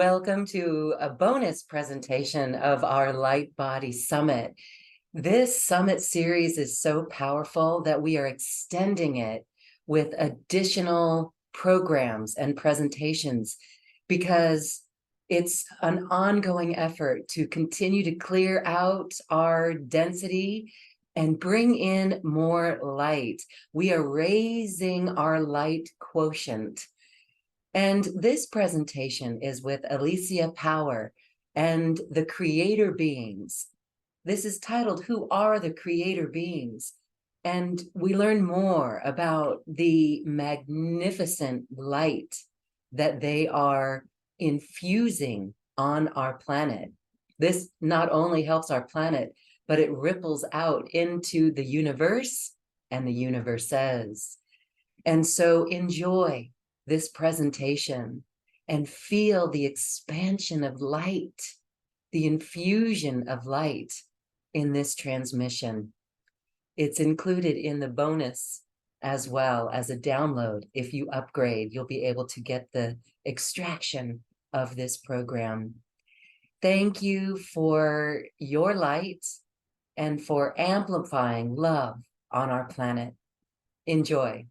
Welcome to a bonus presentation of our Light Body Summit. This summit series is so powerful that we are extending it with additional programs and presentations because it's an ongoing effort to continue to clear out our density and bring in more light. We are raising our light quotient. And this presentation is with Alicia Power and the creator beings. This is titled, Who Are the Creator Beings? And we learn more about the magnificent light that they are infusing on our planet. This not only helps our planet, but it ripples out into the universe and the universes. And so enjoy this presentation and feel the expansion of light, the infusion of light in this transmission. It's included in the bonus as well as a download. If you upgrade, you'll be able to get the extraction of this program. Thank you for your light and for amplifying love on our planet. Enjoy.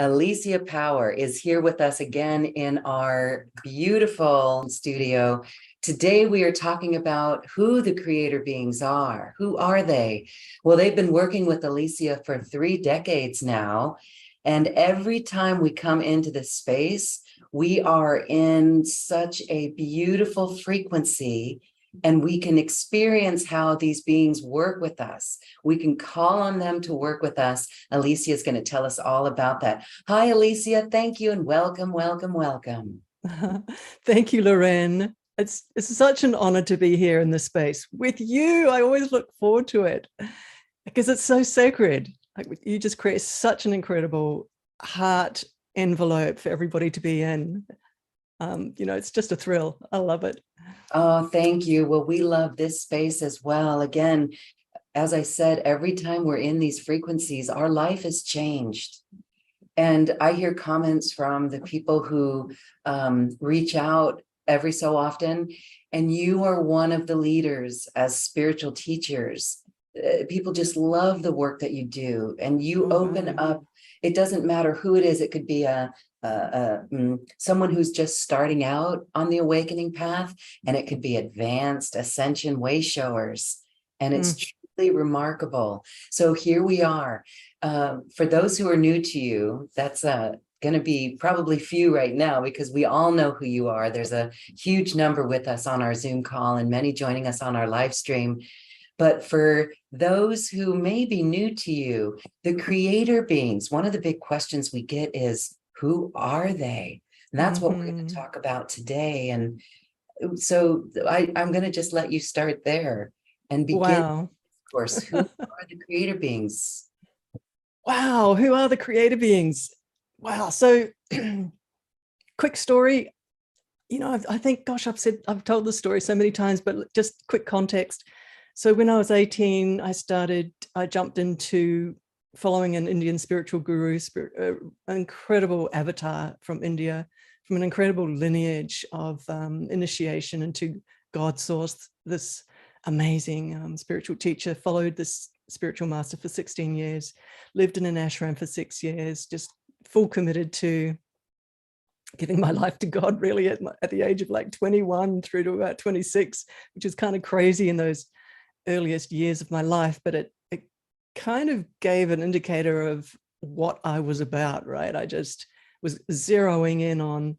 Alicia Power is here with us again in our beautiful studio. Today we are talking about who the creator beings are. Who are they? Well, they've been working with Alicia for 3 decades now. And every time we come into this space, we are in such a beautiful frequency, and we can experience how these beings work with us. We can call on them to work with us. Alicia is going to tell us all about that. Hi, Alicia. Thank you and welcome, welcome, welcome. Thank you, Lorraine. It's such an honor to be here in this space with you. I always look forward to it because it's so sacred. Like, you just create such an incredible heart envelope for everybody to be in. It's just a thrill. I love it. Oh, thank you. Well, we love this space as well. Again, as I said, every time we're in these frequencies, our life has changed. And I hear comments from the people who reach out every so often, and you are one of the leaders as spiritual teachers. People just love the work that you do, and you open up. It doesn't matter who it is. It could be someone who's just starting out on the awakening path, and it could be advanced ascension way showers, and it's truly remarkable. So here we are. For those who are new to you, that's going to be probably few right now, because we all know who you are. There's a huge number with us on our Zoom call and many joining us on our live stream. But for those who may be new to you, the creator beings, one of the big questions we get is, who are they? And that's what we're going to talk about today. And so I'm going to just let you start there and begin. Wow. Of course, who are the creator beings? Wow, who are the creator beings? Wow. So quick story. I think, gosh, I've told this story so many times, but just quick context. So when I was 18, I jumped into following an Indian spiritual guru, an incredible avatar from India, from an incredible lineage of initiation into God source. This amazing spiritual teacher, followed this spiritual master for 16 years, lived in an ashram for 6 years, just full committed to giving my life to God, really at the age of like 21 through to about 26, which is kind of crazy in those earliest years of my life, but it kind of gave an indicator of what I was about, right? I just was zeroing in on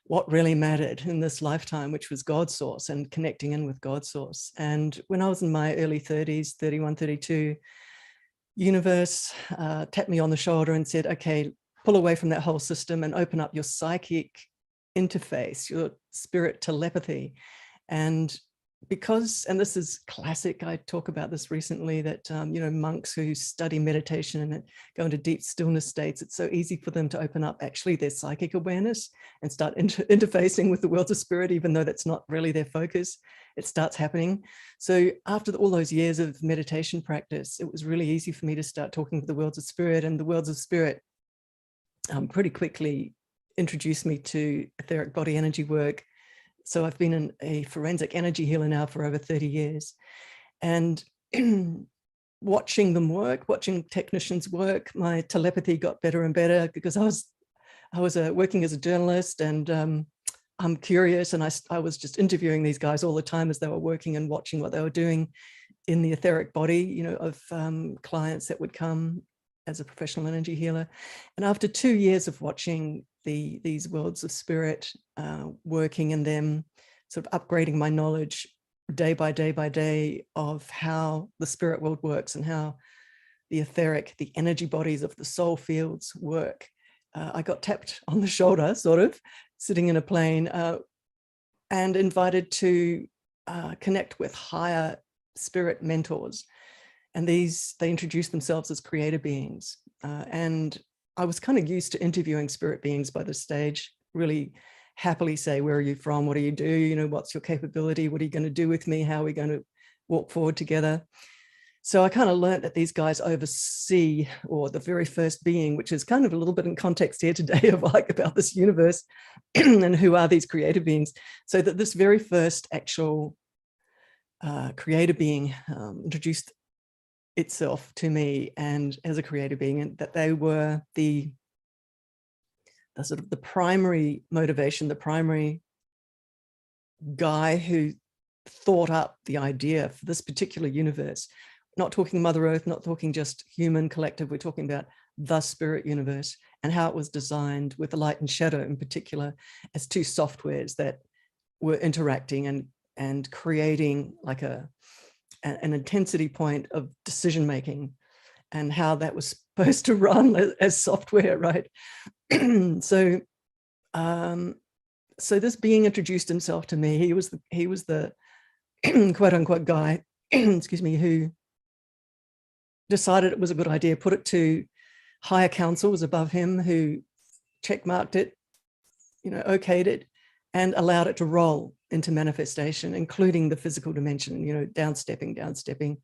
what really mattered in this lifetime, which was God source and connecting in with God source. And when I was in my early 30s, 31, 32, universe tapped me on the shoulder and said, okay, pull away from that whole system and open up your psychic interface, your spirit telepathy. And this is classic, I talk about this recently, that monks who study meditation and go into deep stillness states, it's so easy for them to open up actually their psychic awareness and start interfacing with the worlds of spirit, even though that's not really their focus. It starts happening. So after all those years of meditation practice, it was really easy for me to start talking with the worlds of spirit, and the worlds of spirit pretty quickly introduced me to etheric body energy work. So I've been a forensic energy healer now for over 30 years. And watching them work, watching technicians work, my telepathy got better and better, because I was working as a journalist, and I'm curious, and I was just interviewing these guys all the time as they were working and watching what they were doing in the etheric body, you know, of clients that would come as a professional energy healer. And after 2 years of watching these worlds of spirit, working in them, sort of upgrading my knowledge day by day by day of how the spirit world works and how the etheric, the energy bodies of the soul fields work, I got tapped on the shoulder, sort of sitting in a plane, and invited to connect with higher spirit mentors. And they introduced themselves as creator beings. And I was kind of used to interviewing spirit beings by this stage, really happily say, where are you from? What do you do? You know, what's your capability? What are you going to do with me? How are we going to walk forward together? So I kind of learned that these guys oversee, or the very first being, which is kind of a little bit in context here today of like about this universe and who are these creator beings. So that this very first actual creator being introduced itself to me and as a creator being, and that they were the sort of the primary motivation, the primary guy who thought up the idea for this particular universe. Not talking Mother Earth, not talking just human collective, we're talking about the spirit universe and how it was designed with the light and shadow in particular as two softwares that were interacting and creating like an intensity point of decision making, and how that was supposed to run as software, right? So this being introduced himself to me. He was the quote unquote guy, excuse me, who decided it was a good idea, put it to higher councils above him, who checkmarked it, you know, okayed it, and allowed it to roll into manifestation, including the physical dimension, you know, downstepping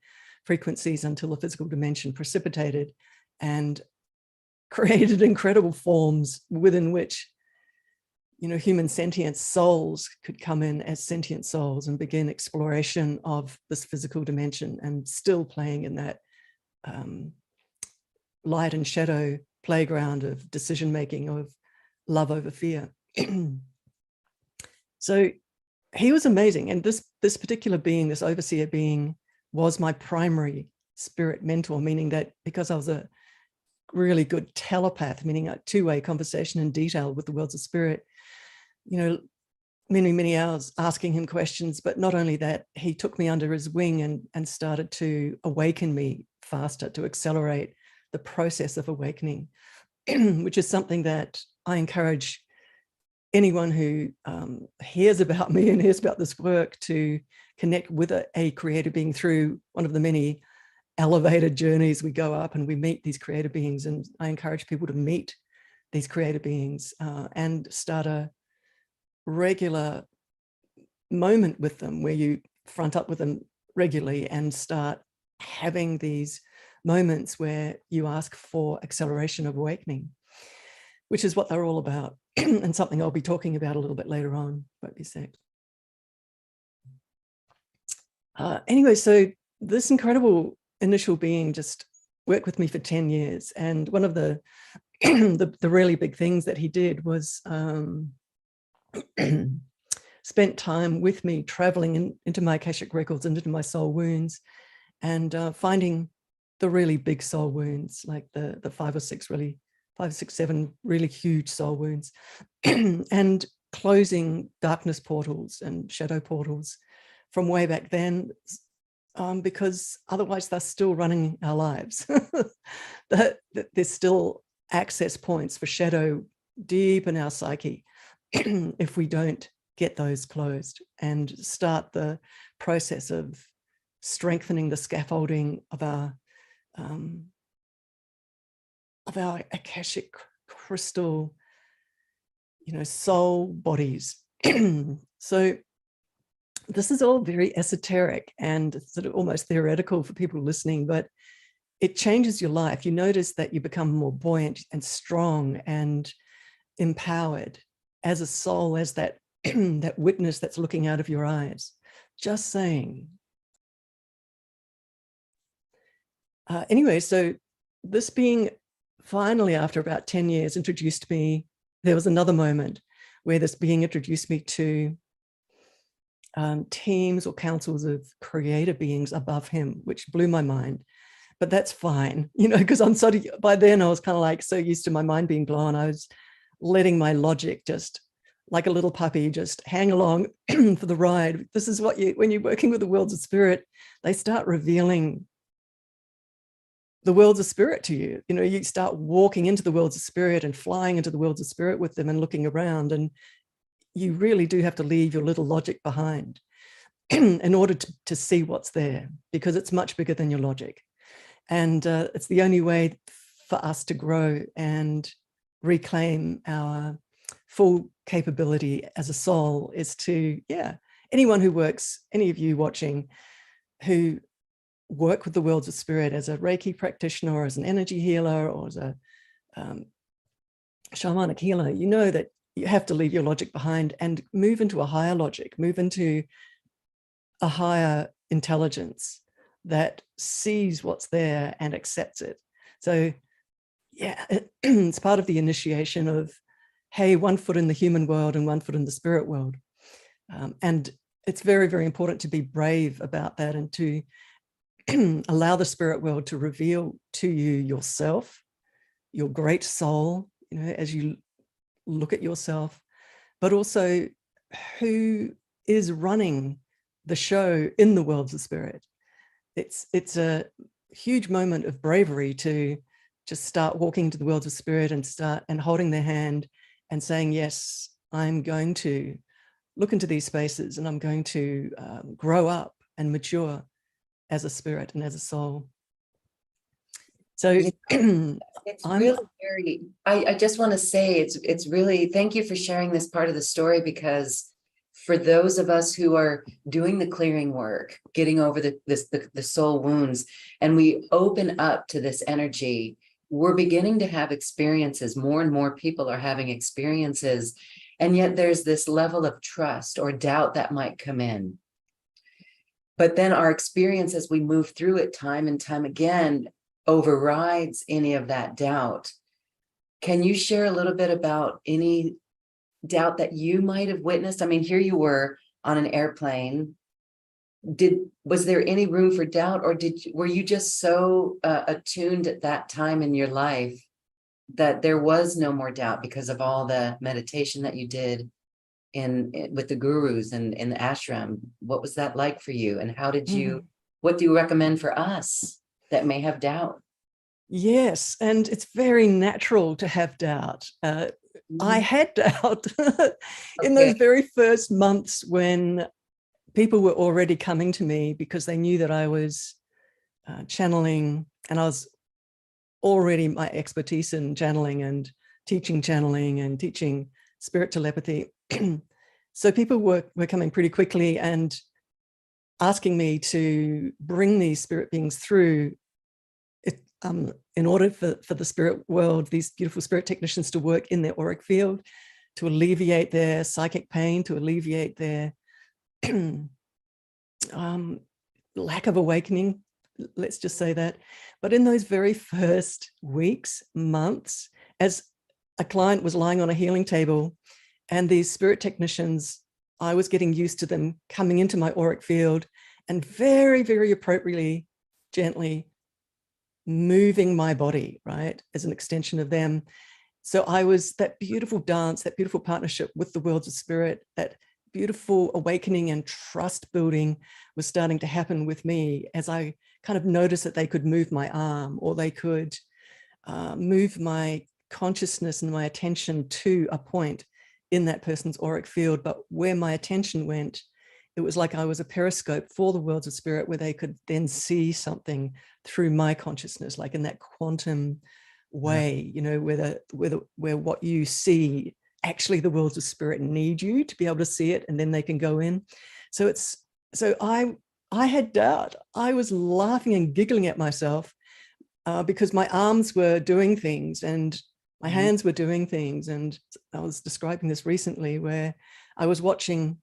frequencies until the physical dimension precipitated and created incredible forms within which, you know, human sentient souls could come in as sentient souls and begin exploration of this physical dimension, and still playing in that light and shadow playground of decision making, of love over fear. So he was amazing, and this particular being, this overseer being, was my primary spirit mentor, meaning that because I was a really good telepath, meaning a two-way conversation in detail with the worlds of spirit, you know, many hours asking him questions. But not only that, he took me under his wing and started to awaken me faster, to accelerate the process of awakening, which is something that I encourage anyone who hears about me and hears about this work to connect with a creator being through one of the many elevated journeys we go up, and we meet these creator beings. And I encourage people to meet these creator beings and start a regular moment with them where you front up with them regularly and start having these moments where you ask for acceleration of awakening, which is what they're all about. And something I'll be talking about a little bit later on. Won't be a sec. Anyway, so this incredible initial being just worked with me for 10 years. And one of the the really big things that he did was spent time with me traveling into my Akashic records and into my soul wounds, and finding the really big soul wounds, like the 5 or 6, 7 really huge soul wounds, and closing darkness portals and shadow portals from way back then, because otherwise they're still running our lives. There's still access points for shadow deep in our psyche if we don't get those closed and start the process of strengthening the scaffolding of our Akashic crystal, you know, soul bodies. So this is all very esoteric and sort of almost theoretical for people listening, but it changes your life. You notice that you become more buoyant and strong, and empowered as a soul, as that that witness that's looking out of your eyes. Just saying. Anyway, so this being finally, after about 10 years, introduced me, there was another moment where this being introduced me to teams or councils of creator beings above him, which blew my mind. But that's fine, you know, because I'm sort of, by then I was kind of like so used to my mind being blown. I was letting my logic just, like a little puppy, just hang along for the ride. This is what when you're working with the worlds of spirit, they start revealing the worlds of spirit to you. You know, you start walking into the worlds of spirit and flying into the worlds of spirit with them and looking around. And you really do have to leave your little logic behind in order to see what's there, because it's much bigger than your logic. And it's the only way for us to grow and reclaim our full capability as a soul is to, anyone who works, any of you watching who work with the worlds of spirit as a Reiki practitioner or as an energy healer or as a shamanic healer, you know that you have to leave your logic behind and move into a higher logic, move into a higher intelligence that sees what's there and accepts it. So it's part of the initiation of, hey, 1 foot in the human world and 1 foot in the spirit world. And it's very, very important to be brave about that and to allow the spirit world to reveal to you yourself, your great soul, you know, as you look at yourself, but also who is running the show in the worlds of spirit. It's a huge moment of bravery to just start walking to the worlds of spirit and holding their hand and saying, yes, I'm going to look into these spaces and I'm going to grow up and mature as a spirit and as a soul. So it's really very, I just want to say it's really, thank you for sharing this part of the story, because for those of us who are doing the clearing work, getting over the soul wounds, and we open up to this energy, we're beginning to have experiences. More and more people are having experiences, and yet there's this level of trust or doubt that might come in. But then our experience as we move through it time and time again overrides any of that doubt. Can you share a little bit about any doubt that you might have witnessed? I mean, here you were on an airplane. Was there any room for doubt, or were you just so attuned at that time in your life that there was no more doubt because of all the meditation that you did with the gurus and in the ashram? What was that like for you, and how did you, what do you recommend for us that may have doubt? Yes, and it's very natural to have doubt. I had doubt in those very first months when people were already coming to me because they knew that I was channeling, and I was already my expertise in channeling and teaching spirit telepathy. So people were coming pretty quickly and asking me to bring these spirit beings through in order for the spirit world, these beautiful spirit technicians, to work in their auric field, to alleviate their psychic pain, to alleviate their lack of awakening, let's just say that. But in those very first weeks, months, as a client was lying on a healing table and these spirit technicians, I was getting used to them coming into my auric field and very, very appropriately, gently moving my body, right, as an extension of them. So I was, that beautiful dance, that beautiful partnership with the worlds of spirit, that beautiful awakening and trust building was starting to happen with me as I kind of noticed that they could move my arm, or they could move my consciousness and my attention to a point in that person's auric field. But where my attention went, it was like I was a periscope for the worlds of spirit, where they could then see something through my consciousness, like in that quantum way, you know, where what you see, actually the worlds of spirit need you to be able to see it, and then they can go in. So I had doubt. I was laughing and giggling at myself because my arms were doing things, and My hands were doing things. And I was describing this recently where I was watching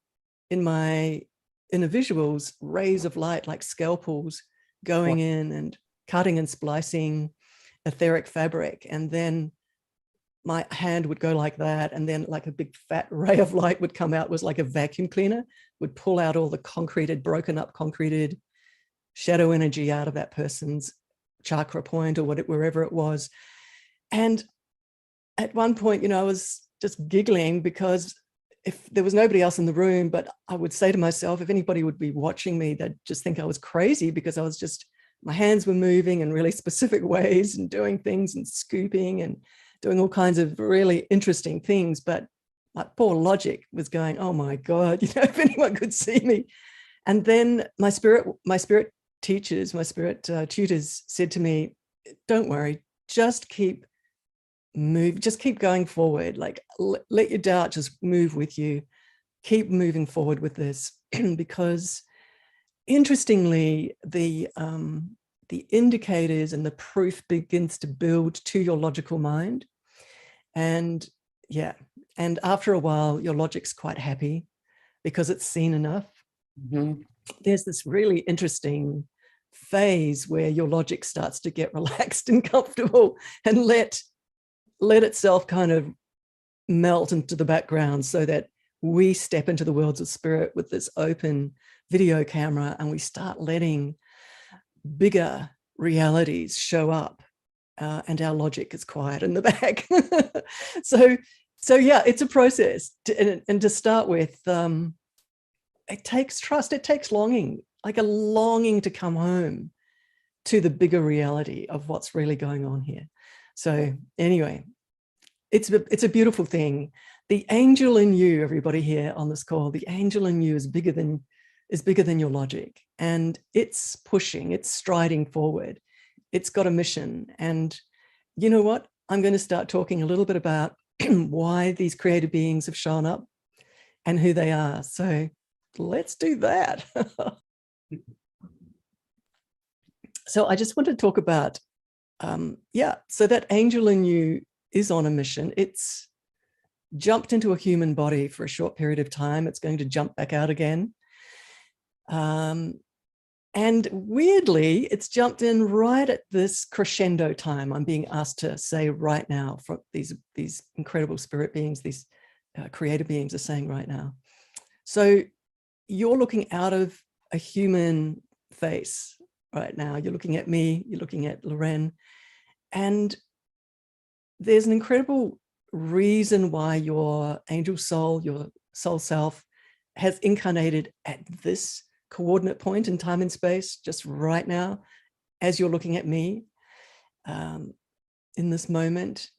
in the visuals, rays of light like scalpels going in and cutting and splicing etheric fabric. And then my hand would go like that. And then like a big fat ray of light would come out, was like a vacuum cleaner, would pull out all the concreted, broken up concreted shadow energy out of that person's chakra point or wherever it was. And at one point, I was just giggling because if there was nobody else in the room, but I would say to myself, if anybody would be watching me, they'd just think I was crazy, because I was just, my hands were moving in really specific ways and doing things and scooping and doing all kinds of really interesting things. But my poor logic was going, oh my God, if anyone could see me. And then my spirit teachers, my spirit tutors said to me, don't worry, just keep going forward. Like, let your doubt just move with you. Keep moving forward with this. Because interestingly, the indicators and the proof begins to build to your logical mind. And after a while, your logic's quite happy because it's seen enough. There's this really interesting phase where your logic starts to get relaxed and comfortable and let itself kind of melt into the background, so that we step into the worlds of spirit with this open video camera, and we start letting bigger realities show up, and our logic is quiet in the back. so yeah, it's a process and to start with, it takes trust, it takes longing, like a longing to come home to the bigger reality of what's really going on here. So anyway, it's a beautiful thing. The angel in you, everybody here on this call, the angel in you is bigger than your logic, and it's pushing, it's striding forward. It's got a mission. And you know what? I'm going to start talking a little bit about why these creative beings have shown up and who they are. So let's do that. So I just want to talk about, so that angel in you is on a mission. It's jumped into a human body for a short period of time. It's going to jump back out again. And weirdly, it's jumped in right at this crescendo time I'm being asked to say right now, from these incredible spirit beings, these creator beings are saying right now. So you're looking out of a human face right now. You're looking at me, you're looking at Loren, and there's an incredible reason why your angel soul, your soul self, has incarnated at this coordinate point in time and space, just right now, as you're looking at me, in this moment,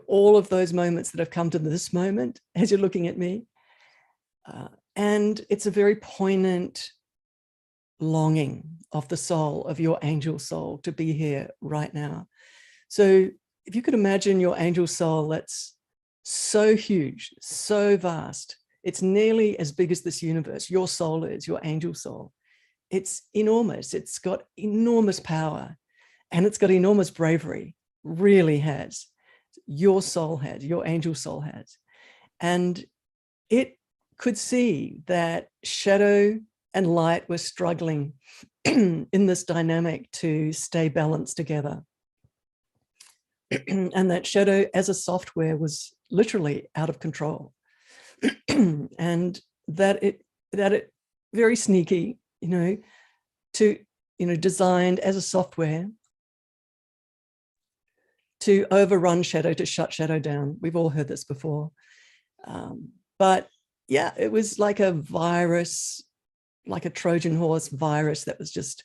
all of those moments that have come to this moment as you're looking at me. And it's a very poignant longing of the soul, of your angel soul, to be here right now. So if you could imagine your angel soul, that's so huge, so vast, it's nearly as big as this universe. Your soul is, your angel soul. It's enormous. It's got enormous power, and it's got enormous bravery, really has. Your soul has, your angel soul has. And it could see that shadow and light were struggling in this dynamic to stay balanced together. And that shadow as a software was literally out of control. And that it very sneaky, designed as a software to overrun shadow, to shut shadow down. We've all heard this before. But yeah, it was like a virus, like a Trojan horse virus that was just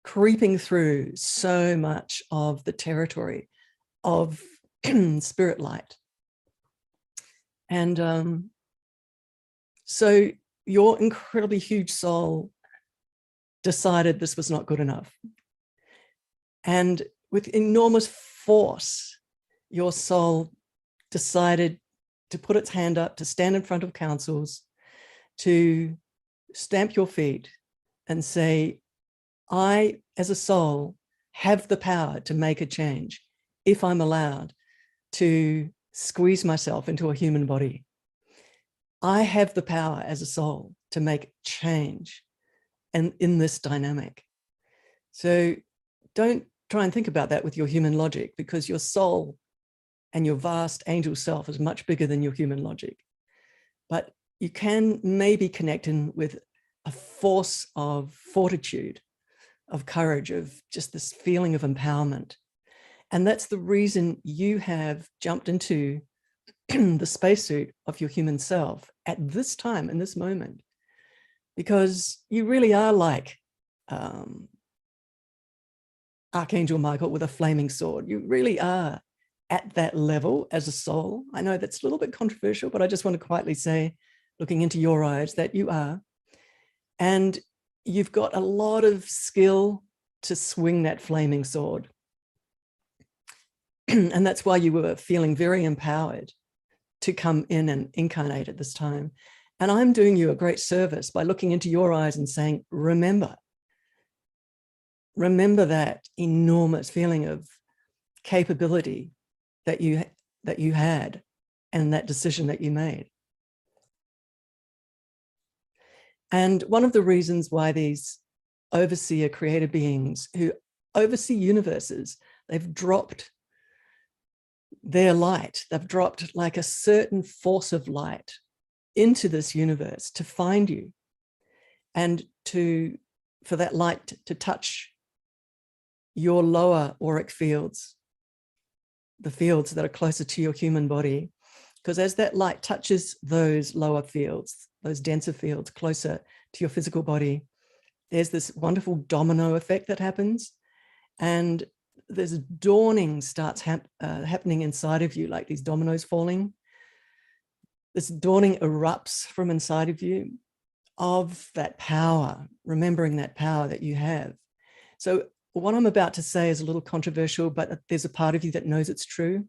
creeping through so much of the territory of spirit light. And so your incredibly huge soul decided this was not good enough. And with enormous force, your soul decided to put its hand up, to stand in front of councils, to stamp your feet and say, I, as a soul, have the power to make a change if I'm allowed. to squeeze myself into a human body. I have the power as a soul to make change and in this dynamic. So don't try and think about that with your human logic, because your soul and your vast angel self is much bigger than your human logic. But you can maybe connect in with a force of fortitude, of courage, of just this feeling of empowerment. And that's the reason you have jumped into the spacesuit of your human self at this time, in this moment, because you really are like Archangel Michael with a flaming sword. You really are at that level as a soul. I know that's a little bit controversial, but I just want to quietly say, looking into your eyes, that you are. And you've got a lot of skill to swing that flaming sword. And that's why you were feeling very empowered to come in and incarnate at this time. And I'm doing you a great service by looking into your eyes and saying, remember that enormous feeling of capability that you had, and that decision that you made. And one of the reasons why these overseer creator beings who oversee universes, they've dropped their light, they've dropped like a certain force of light into this universe to find you, and for that light to touch your lower auric fields, the fields that are closer to your human body. Because as that light touches those lower fields, those denser fields closer to your physical body, there's this wonderful domino effect that happens. And this dawning starts happening inside of you, like these dominoes falling. This dawning erupts from inside of you of that power, remembering that power that you have. So what I'm about to say is a little controversial, but there's a part of you that knows it's true.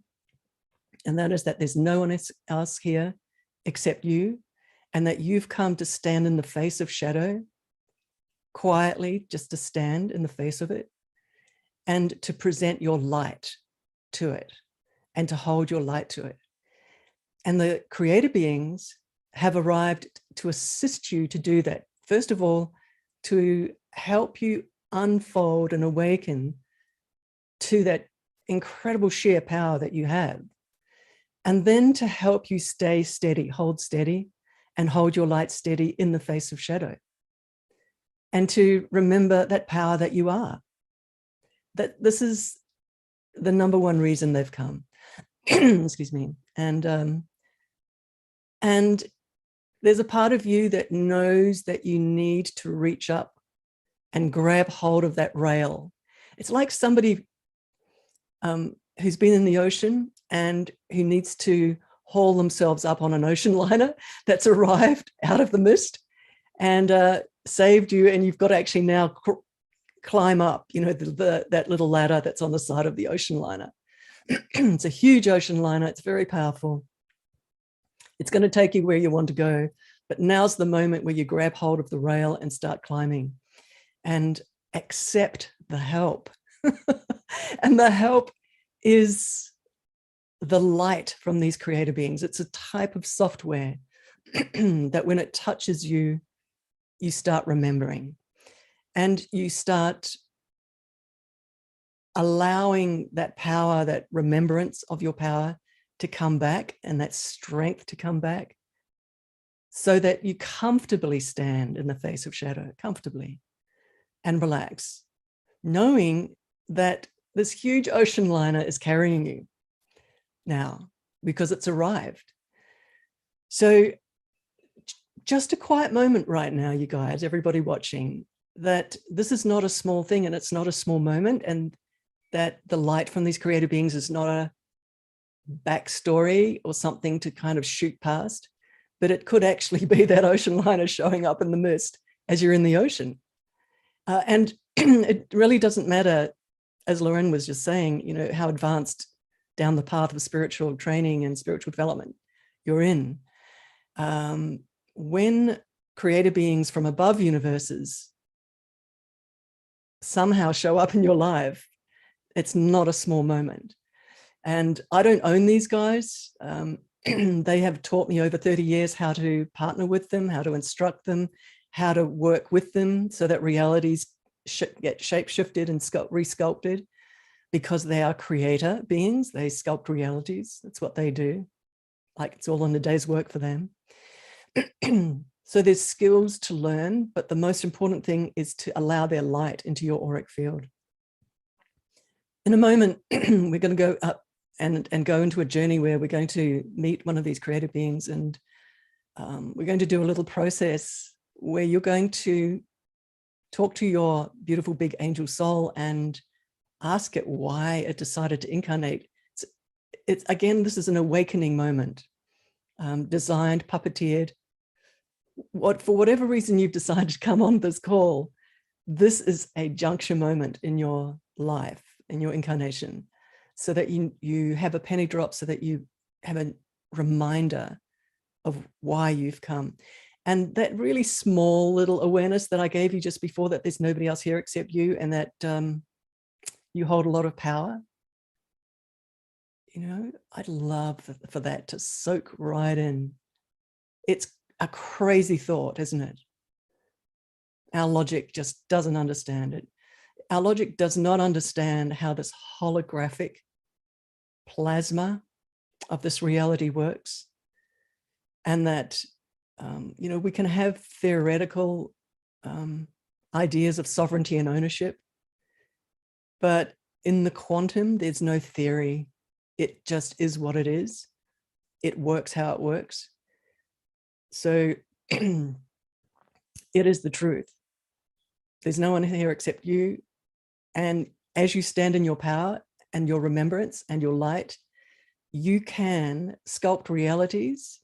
And that is that there's no one else here except you, and that you've come to stand in the face of shadow, quietly, just to stand in the face of it, and to present your light to it, and to hold your light to it. And the creator beings have arrived to assist you to do that. First of all, to help you unfold and awaken to that incredible sheer power that you have. And then to help you stay steady, and hold your light steady in the face of shadow. And to remember that power that you are. That this is the number one reason they've come. Excuse me. And there's a part of you that knows that you need to reach up and grab hold of that rail. It's like somebody who's been in the ocean and who needs to haul themselves up on an ocean liner that's arrived out of the mist and saved you, and you've got to actually now climb up, that little ladder that's on the side of the ocean liner. It's a huge ocean liner. It's very powerful. It's going to take you where you want to go, but now's the moment where you grab hold of the rail and start climbing and accept the help. And the help is the light from these creator beings. It's a type of software that when it touches you, you start remembering, and you start allowing that power, that remembrance of your power to come back, and that strength to come back, so that you comfortably stand in the face of shadow, comfortably, and relax, knowing that this huge ocean liner is carrying you now because it's arrived. So just a quiet moment right now, you guys, everybody watching, that this is not a small thing, and it's not a small moment, and that the light from these creator beings is not a backstory or something to kind of shoot past, but it could actually be that ocean liner showing up in the mist as you're in the ocean. And it really doesn't matter, as Lauren was just saying, how advanced down the path of spiritual training and spiritual development you're in. When creator beings from above universes somehow show up in your life, it's not a small moment. And I don't own these guys. They have taught me over 30 years how to partner with them, how to instruct them, how to work with them so that realities get shape-shifted and resculpted, because they are creator beings. They sculpt realities. That's what they do. Like, it's all in a day's work for them. So there's skills to learn, but the most important thing is to allow their light into your auric field. In a moment, we're going to go up and go into a journey where we're going to meet one of these creative beings, and we're going to do a little process where you're going to talk to your beautiful big angel soul and ask it why it decided to incarnate. It's again, this is an awakening moment, designed, puppeteered. For whatever reason you've decided to come on this call, this is a juncture moment in your life, in your incarnation, so that you have a penny drop, so that you have a reminder of why you've come. And that really small little awareness that I gave you just before, that there's nobody else here except you, and that you hold a lot of power. You know, I'd love for that to soak right in. It's a crazy thought, isn't it? Our logic just doesn't understand it. Our logic does not understand how this holographic plasma of this reality works, and that you know, we can have theoretical ideas of sovereignty and ownership, but in the quantum, there's no theory. It just is what it is. It works how it works. So it is the truth. There's no one here except you. And as you stand in your power and your remembrance and your light, you can sculpt realities.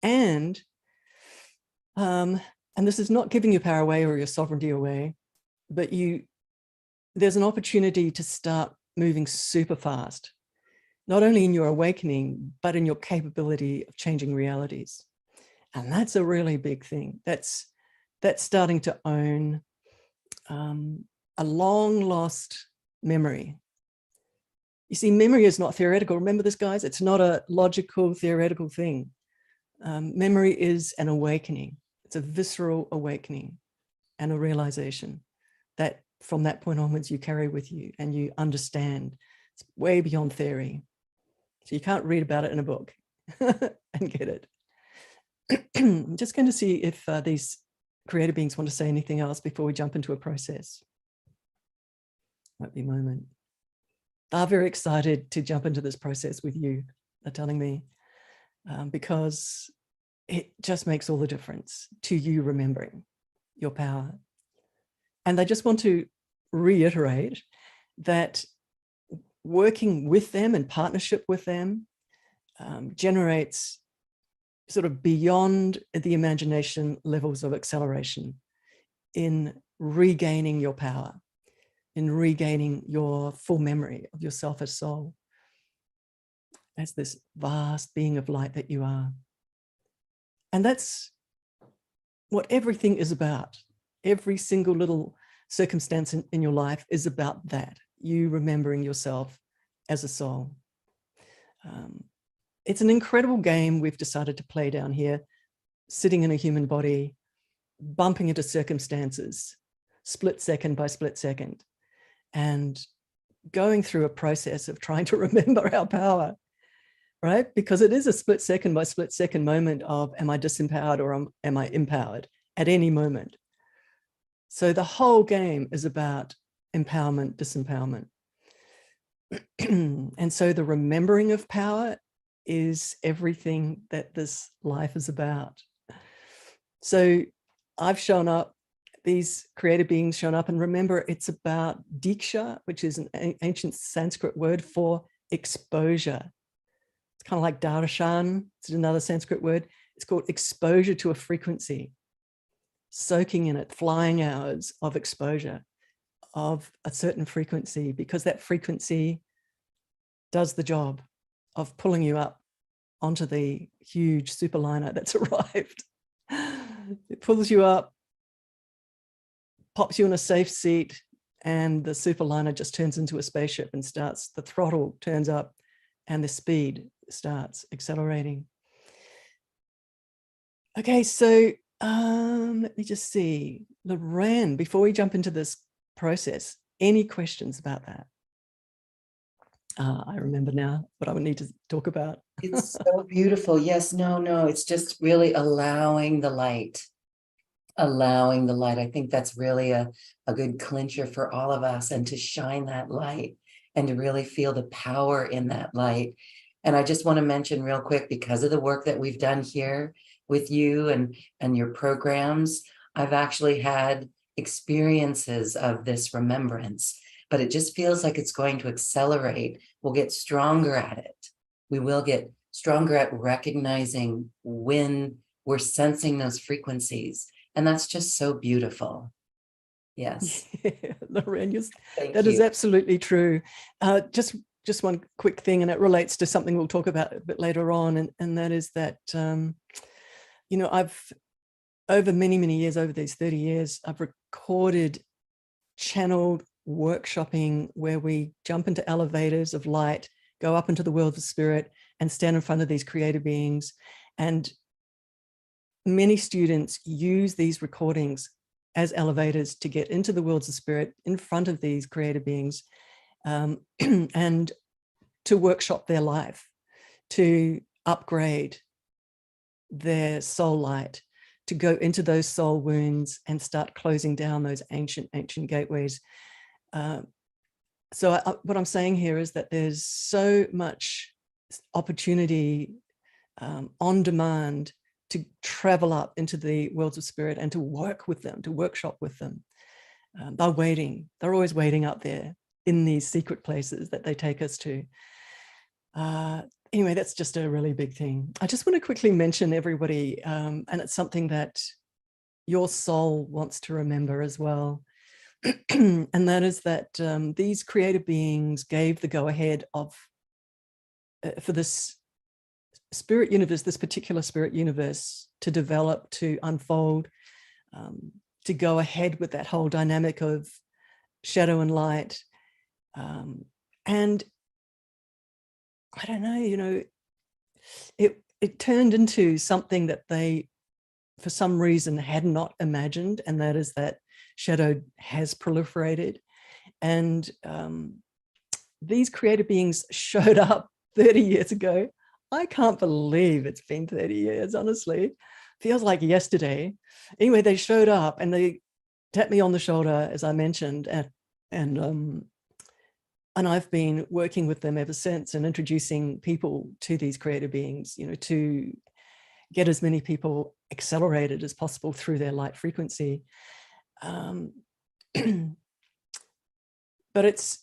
And this is not giving your power away or your sovereignty away, but there's an opportunity to start moving super fast, not only in your awakening, but in your capability of changing realities. And that's a really big thing. That's starting to own a long lost memory. You see, memory is not theoretical. Remember this, guys? It's not a logical, theoretical thing. Memory is an awakening. It's a visceral awakening and a realization that from that point onwards you carry with you and you understand. It's way beyond theory. So you can't read about it in a book and get it. I'm just going to see if these creative beings want to say anything else before we jump into a process. Might be a moment. They're very excited to jump into this process with you, they're telling me, because it just makes all the difference to you remembering your power. And they just want to reiterate that working with them and partnership with them generates sort of beyond the imagination levels of acceleration in regaining your power, in regaining your full memory of yourself as soul, as this vast being of light that you are. And that's what everything is about. Every single little circumstance in your life is about that, you remembering yourself as a soul. It's an incredible game we've decided to play down here, sitting in a human body, bumping into circumstances, split second by split second, and going through a process of trying to remember our power, right? Because it is a split second by split second moment of, am I disempowered or am I empowered at any moment? So the whole game is about empowerment, disempowerment. And so the remembering of power is everything that this life is about. So I've shown up, these creative beings shown up, and remember, it's about diksha, which is an ancient Sanskrit word for exposure. It's kind of like darshan, it's another Sanskrit word. It's called exposure to a frequency, soaking in it, flying hours of exposure of a certain frequency, because that frequency does the job of pulling you up onto the huge superliner that's arrived. It pulls you up, pops you in a safe seat, and the superliner just turns into a spaceship and starts, the throttle turns up and the speed starts accelerating. Okay, so let me just see. Lorraine, before we jump into this process, any questions about that? I remember now what I would need to talk about. It's so beautiful. Yes, no, it's just really allowing the light. Allowing the light. I think that's really a good clincher for all of us, and to shine that light and to really feel the power in that light. And I just want to mention real quick, because of the work that we've done here with you and your programs, I've actually had experiences of this remembrance, but it just feels like it's going to accelerate. We'll get stronger at it. We will get stronger at recognizing when we're sensing those frequencies. And that's just so beautiful. Yes. Yeah, Lorraine, Thank that you. is absolutely true. Just one quick thing, and it relates to something we'll talk about a bit later on, and that is that, you know, I've, over many years, over these 30 years, I've recorded channeled workshopping where we jump into elevators of light, go up into the world of spirit, and stand in front of these creative beings. And many students use these recordings as elevators to get into the worlds of spirit in front of these creative beings, and to workshop their life, to upgrade their soul light, to go into those soul wounds and start closing down those ancient gateways. So what I'm saying here is that there's so much opportunity on demand to travel up into the worlds of spirit and to work with them, to workshop with them. They're waiting. They're always waiting up there in these secret places that they take us to. Anyway, that's just a really big thing. I just want to quickly mention everybody, and it's something that your soul wants to remember as well. And that is that these creative beings gave the go-ahead of for this spirit universe, this particular spirit universe, to develop, to unfold, to go ahead with that whole dynamic of shadow and light. And I don't know, you know, it turned into something that they, for some reason, had not imagined, and that is that shadow has proliferated. And these creative beings showed up 30 years ago. I can't believe it's been 30 years, honestly. Feels like yesterday. Anyway, they showed up and they tapped me on the shoulder, as I mentioned, and I've been working with them ever since and introducing people to these creative beings, you know, to get as many people accelerated as possible through their light frequency. But it's,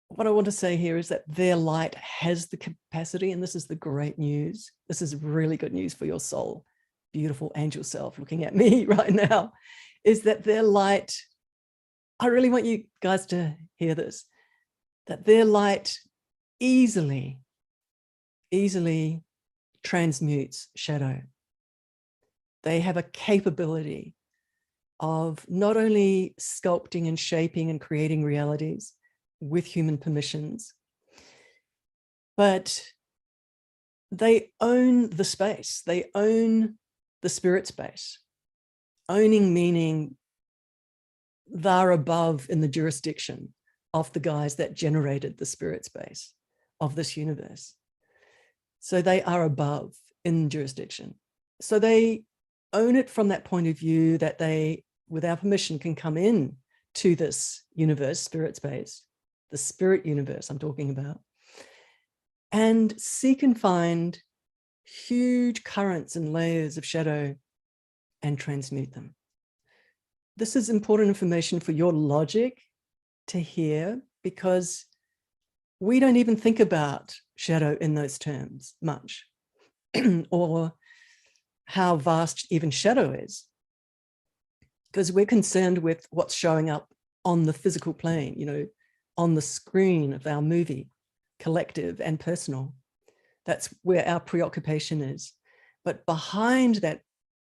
what I want to say here is that their light has the capacity, and this is the great news. This is really good news for your soul, beautiful angel self looking at me right now, is that their light, I really want you guys to hear this, that their light easily transmutes shadow. They have a capability of not only sculpting and shaping and creating realities with human permissions, but they own the space. They own the spirit space. Owning meaning they're above in the jurisdiction of the guys that generated the spirit space of this universe. So they are above in jurisdiction. So they own it from that point of view that they, with our permission, can come in to this universe, spirit space, the spirit universe I'm talking about, and seek and find huge currents and layers of shadow and transmute them. This is important information for your logic to hear, because we don't even think about shadow in those terms much, or how vast even shadow is, because we're concerned with what's showing up on the physical plane, you know, on the screen of our movie, collective and personal. That's where our preoccupation is. But behind that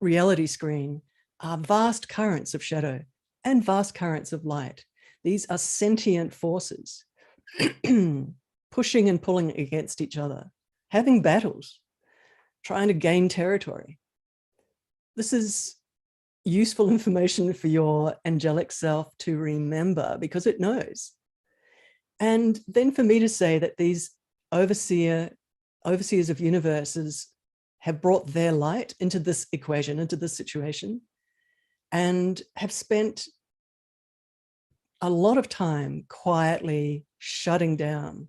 reality screen are vast currents of shadow and vast currents of light. These are sentient forces pushing and pulling against each other, having battles, trying to gain territory. This is useful information for your angelic self to remember, because it knows. And then for me to say that these overseers of universes have brought their light into this equation, into this situation, and have spent a lot of time quietly shutting down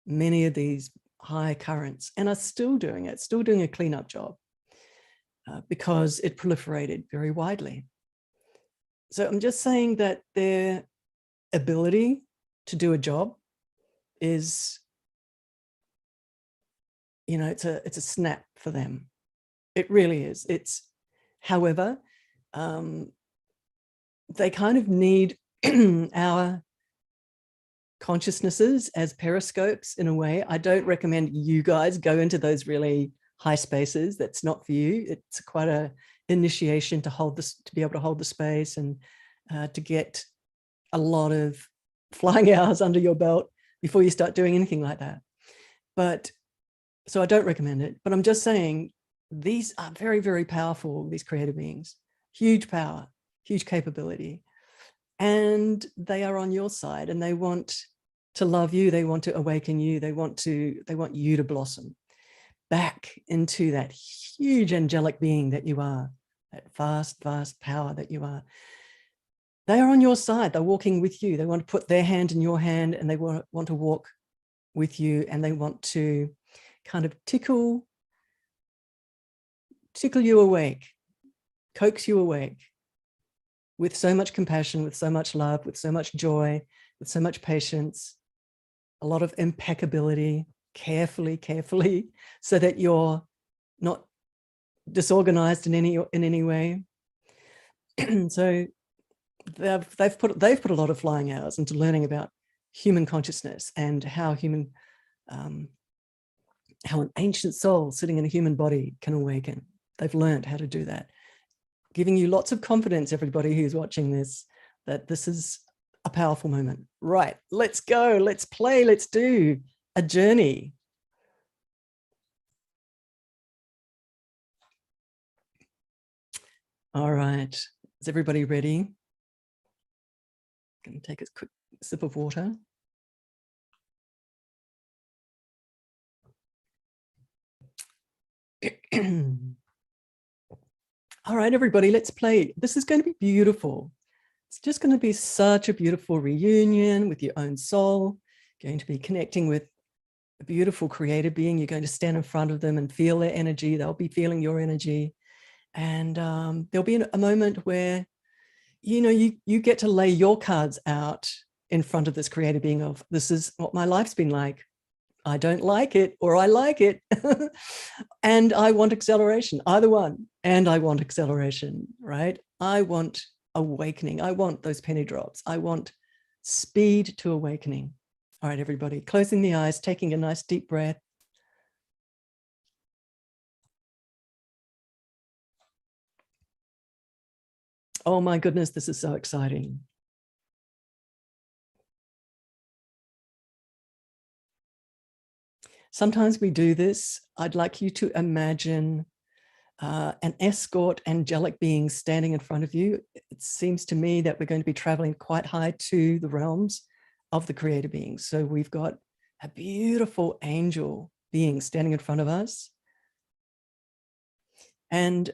many of these high currents, and are still doing it, still doing a cleanup job, because it proliferated very widely. So I'm just saying that their ability to do a job is, you know, it's a snap for them. It really is. It's, however, they kind of need our consciousnesses as periscopes in a way. I don't recommend you guys go into those really high spaces. That's not for you. It's quite a initiation to hold this, to be able to hold the space, and to get a lot of flying hours under your belt before you start doing anything like that. But so I don't recommend it, but I'm just saying these are very, very powerful, these creative beings, huge power, huge capability. And they are on your side, and they want to love you. They want to awaken you. They want you to blossom back into that huge angelic being that you are, that vast, vast power that you are. They are on your side. They're walking with you. They want to put their hand in your hand, and they want to walk with you, and they want to kind of tickle you awake, coax you awake with so much compassion, with so much love, with so much joy, with so much patience, a lot of impeccability, carefully, so that you're not disorganized in any way. So they've put a lot of flying hours into learning about human consciousness and how how an ancient soul sitting in a human body can awaken. They've learned how to do that, giving you lots of confidence, everybody who's watching this, that this is a powerful moment. Right, let's go, let's play, let's do a journey. All right, is everybody ready? Going to take a quick sip of water. All right, everybody, let's play. This is going to be beautiful. It's just going to be such a beautiful reunion with your own soul. You're going to be connecting with a beautiful creative being. You're going to stand in front of them and feel their energy. They'll be feeling your energy. And there'll be a moment where, you know, you get to lay your cards out in front of this creative being of, this is what my life's been like. I don't like it, or I like it. And I want acceleration, either one. And I want acceleration, right? I want awakening. I want those penny drops. I want speed to awakening. All right, everybody, closing the eyes, taking a nice deep breath. Oh my goodness, this is so exciting. Sometimes we do this. I'd like you to imagine an escort angelic being standing in front of you. It seems to me that we're going to be traveling quite high to the realms of the creator beings. So we've got a beautiful angel being standing in front of us. And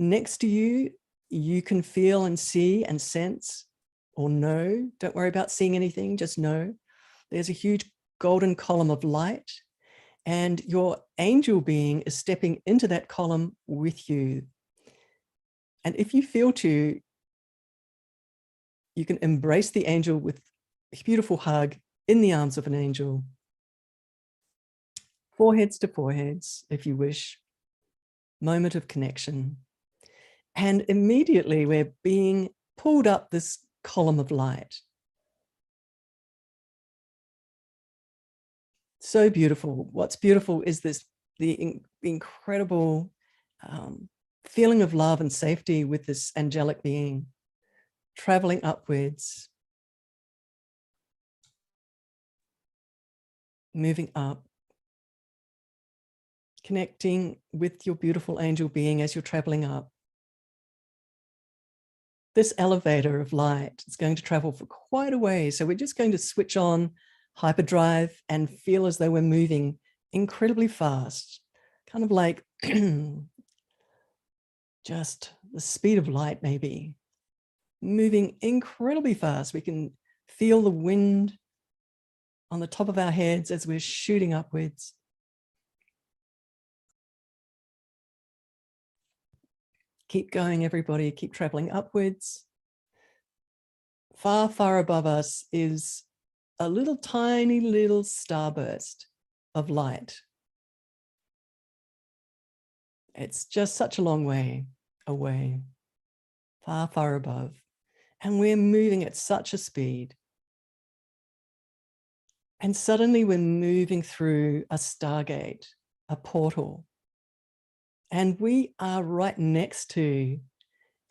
next to you, you can feel and see and sense, or know, don't worry about seeing anything, just know there's a huge golden column of light, and your angel being is stepping into that column with you. And if you feel to, you can embrace the angel with a beautiful hug in the arms of an angel. Foreheads to foreheads, if you wish. Moment of connection. And immediately we're being pulled up this column of light. So beautiful. What's beautiful is the incredible feeling of love and safety with this angelic being, traveling upwards, moving up, connecting with your beautiful angel being as you're traveling up. This elevator of light is going to travel for quite a way. So we're just going to switch on hyperdrive and feel as though we're moving incredibly fast, kind of like just the speed of light, maybe moving incredibly fast. We can feel the wind on the top of our heads as we're shooting upwards. Keep going, everybody. Keep traveling upwards. Far, far above us is a little tiny little starburst of light. It's just such a long way away, far, far above. And we're moving at such a speed. And suddenly we're moving through a stargate, a portal. And we are right next to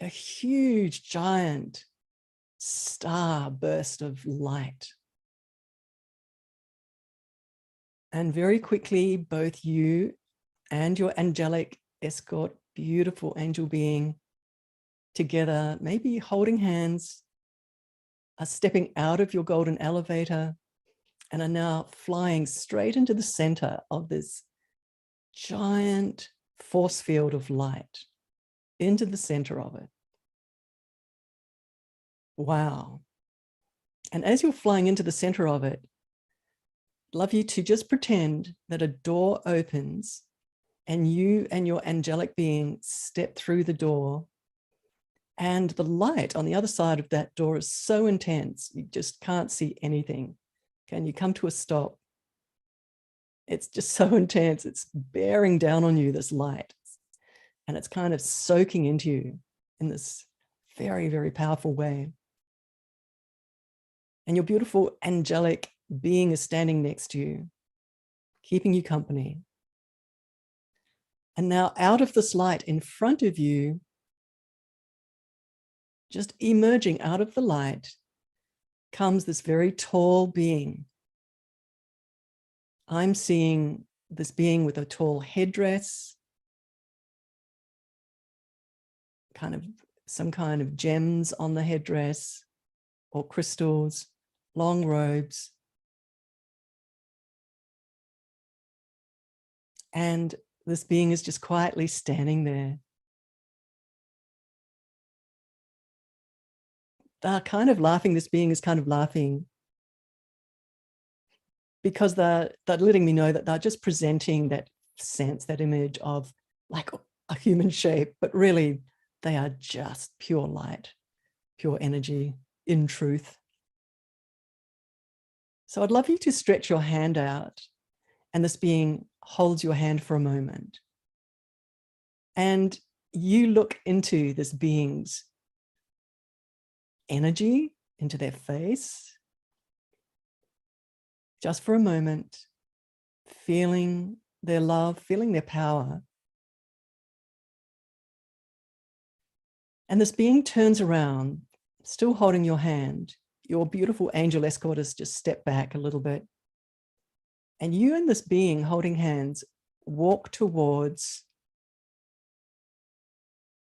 a huge, giant star burst of light. And very quickly, both you and your angelic escort, beautiful angel being, together, maybe holding hands, are stepping out of your golden elevator and are now flying straight into the center of this giant force field of light, into the center of it. Wow. And as you're flying into the center of it, I'd love you to just pretend that a door opens and you and your angelic being step through the door, and the light on the other side of that door is so intense, you just can't see anything. Can you come to a stop? It's just so intense. It's bearing down on you, this light, and it's kind of soaking into you in this very, very powerful way. And your beautiful angelic being is standing next to you, keeping you company. And now out of this light in front of you, just emerging out of the light, comes this very tall being. I'm seeing this being with a tall headdress, some kind of gems on the headdress or crystals, long robes. And this being is just quietly standing there. They're kind of laughing. This being is kind of laughing because they're letting me know that they're just presenting that sense, that image of like a human shape, but really they are just pure light, pure energy in truth. So I'd love you to stretch your hand out, and this being holds your hand for a moment. And you look into this being's energy, into their face, just for a moment, feeling their love, feeling their power. And this being turns around, still holding your hand. Your beautiful angel escort has just stepped back a little bit. And you and this being holding hands walk towards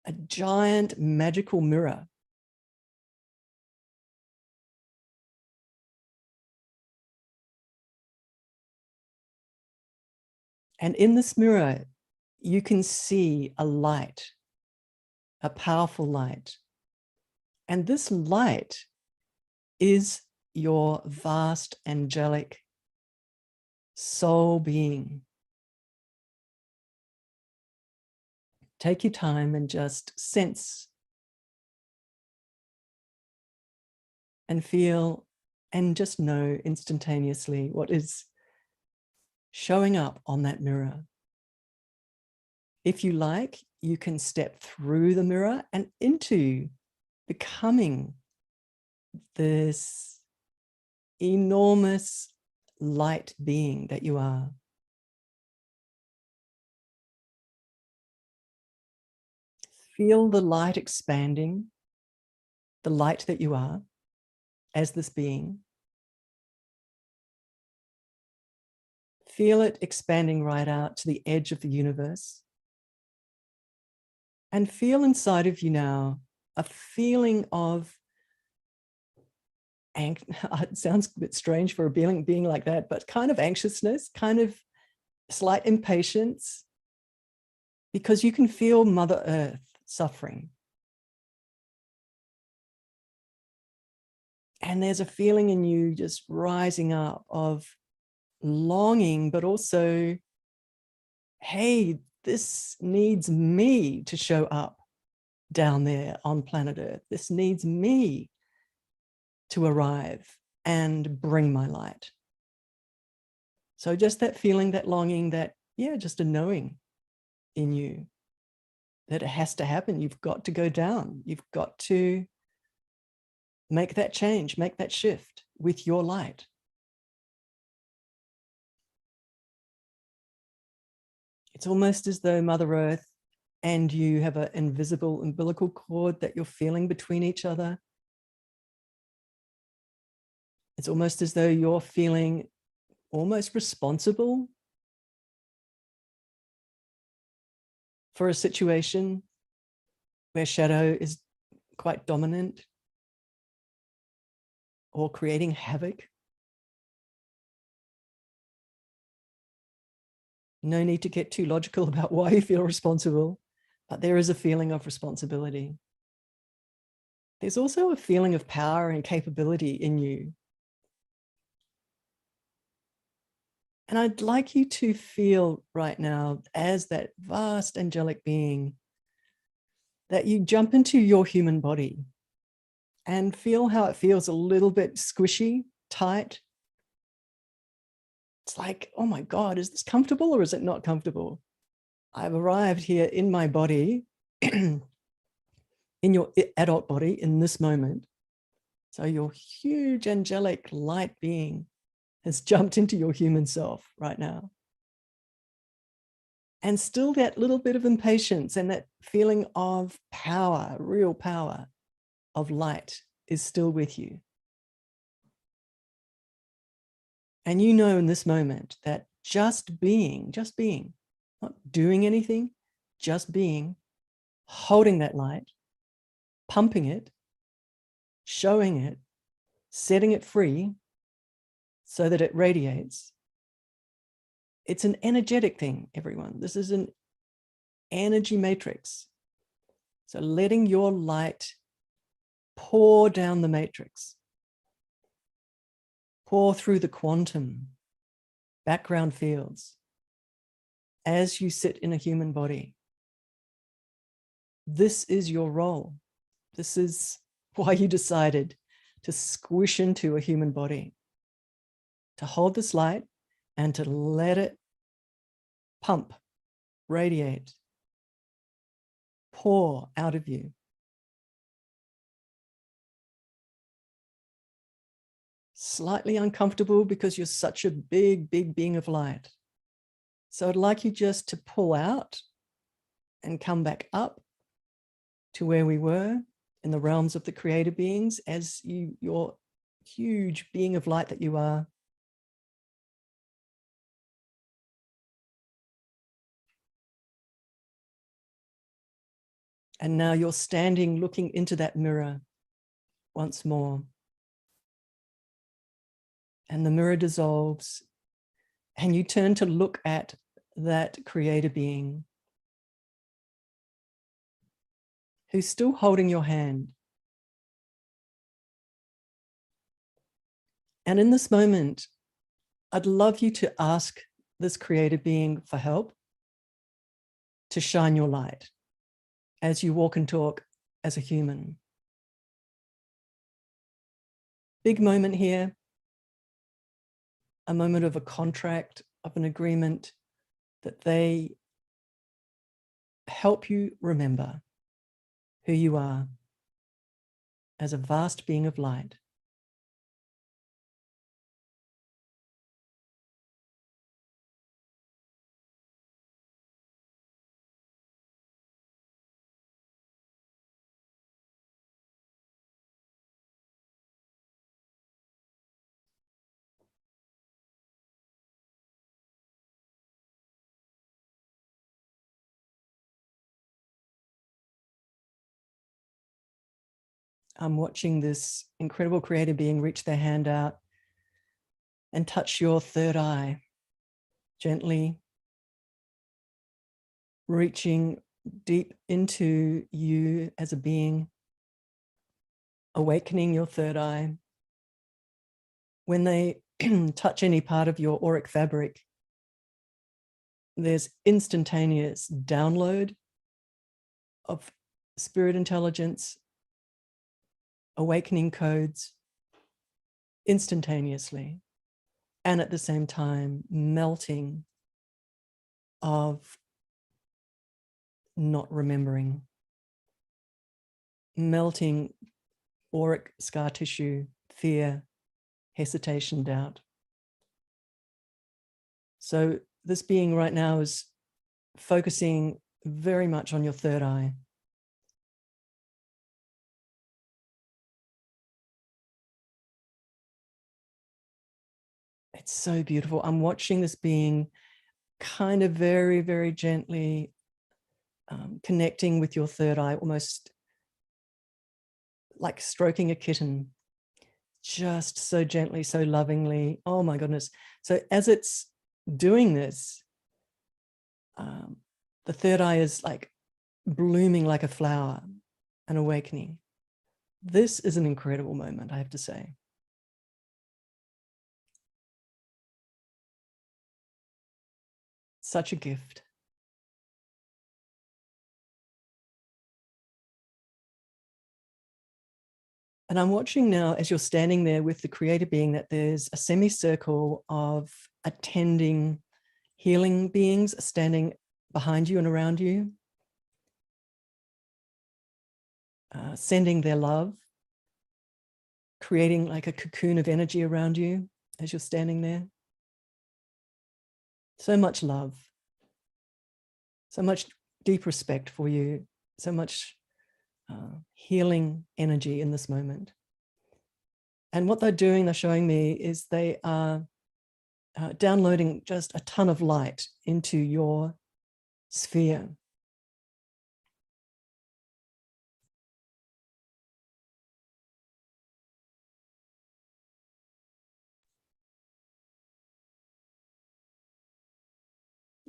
a giant magical mirror. And in this mirror, you can see a light, a powerful light. And this light is your vast angelic soul being. Take your time and just sense and feel and just know instantaneously what is showing up on that mirror. If you like, you can step through the mirror and into becoming this enormous light being that you are. Feel the light expanding, the light that you are as this being. Feel it expanding right out to the edge of the universe. And feel inside of you now a feeling of, it sounds a bit strange for a being like that, but kind of anxiousness, kind of slight impatience, because you can feel Mother Earth suffering. And there's a feeling in you just rising up of longing, but also, hey, this needs me to show up down there on planet Earth. This needs me to arrive and bring my light. So just that feeling, that longing, that, yeah, just a knowing in you that it has to happen. You've got to go down. You've got to make that change, make that shift with your light. It's almost as though Mother Earth and you have an invisible umbilical cord that you're feeling between each other. It's almost as though you're feeling almost responsible for a situation where shadow is quite dominant or creating havoc. No need to get too logical about why you feel responsible, but there is a feeling of responsibility. There's also a feeling of power and capability in you. And I'd like you to feel right now, as that vast angelic being, that you jump into your human body and feel how it feels a little bit squishy, tight. It's like, oh my God, is this comfortable or is it not comfortable? I've arrived here in my body, in your adult body in this moment. So your huge angelic light being has jumped into your human self right now. And still that little bit of impatience and that feeling of power, real power of light is still with you. And you know in this moment that just being, not doing anything, just being, holding that light, pumping it, showing it, setting it free so that it radiates. It's an energetic thing, everyone. This is an energy matrix. So letting your light pour down the matrix, pour through the quantum background fields as you sit in a human body. This is your role. This is why you decided to squish into a human body, to hold this light and to let it pump, radiate, pour out of you. Slightly uncomfortable because you're such a big, big being of light. So I'd like you just to pull out and come back up to where we were in the realms of the creator beings as your huge being of light that you are. And now you're standing looking into that mirror once more. And the mirror dissolves and you turn to look at that creator being who's still holding your hand. And in this moment, I'd love you to ask this creator being for help to shine your light as you walk and talk as a human. Big moment here, a moment of a contract, of an agreement that they help you remember who you are as a vast being of light. I'm watching this incredible creative being reach their hand out and touch your third eye, gently reaching deep into you as a being, awakening your third eye. When they touch any part of your auric fabric, there's instantaneous download of spirit intelligence, awakening codes instantaneously, and at the same time, melting of not remembering, melting auric scar tissue, fear, hesitation, doubt. So this being right now is focusing very much on your third eye. It's so beautiful. I'm watching this being kind of very, very gently connecting with your third eye, almost like stroking a kitten, just so gently, so lovingly. Oh my goodness. So as it's doing this, the third eye is like blooming like a flower, an awakening. This is an incredible moment, I have to say. Such a gift. And I'm watching now as you're standing there with the creator being that there's a semicircle of attending healing beings standing behind you and around you, sending their love, creating like a cocoon of energy around you as you're standing there. So much love, so much deep respect for you, so much healing energy in this moment. And what they're doing, they're showing me, is they are downloading just a ton of light into your sphere.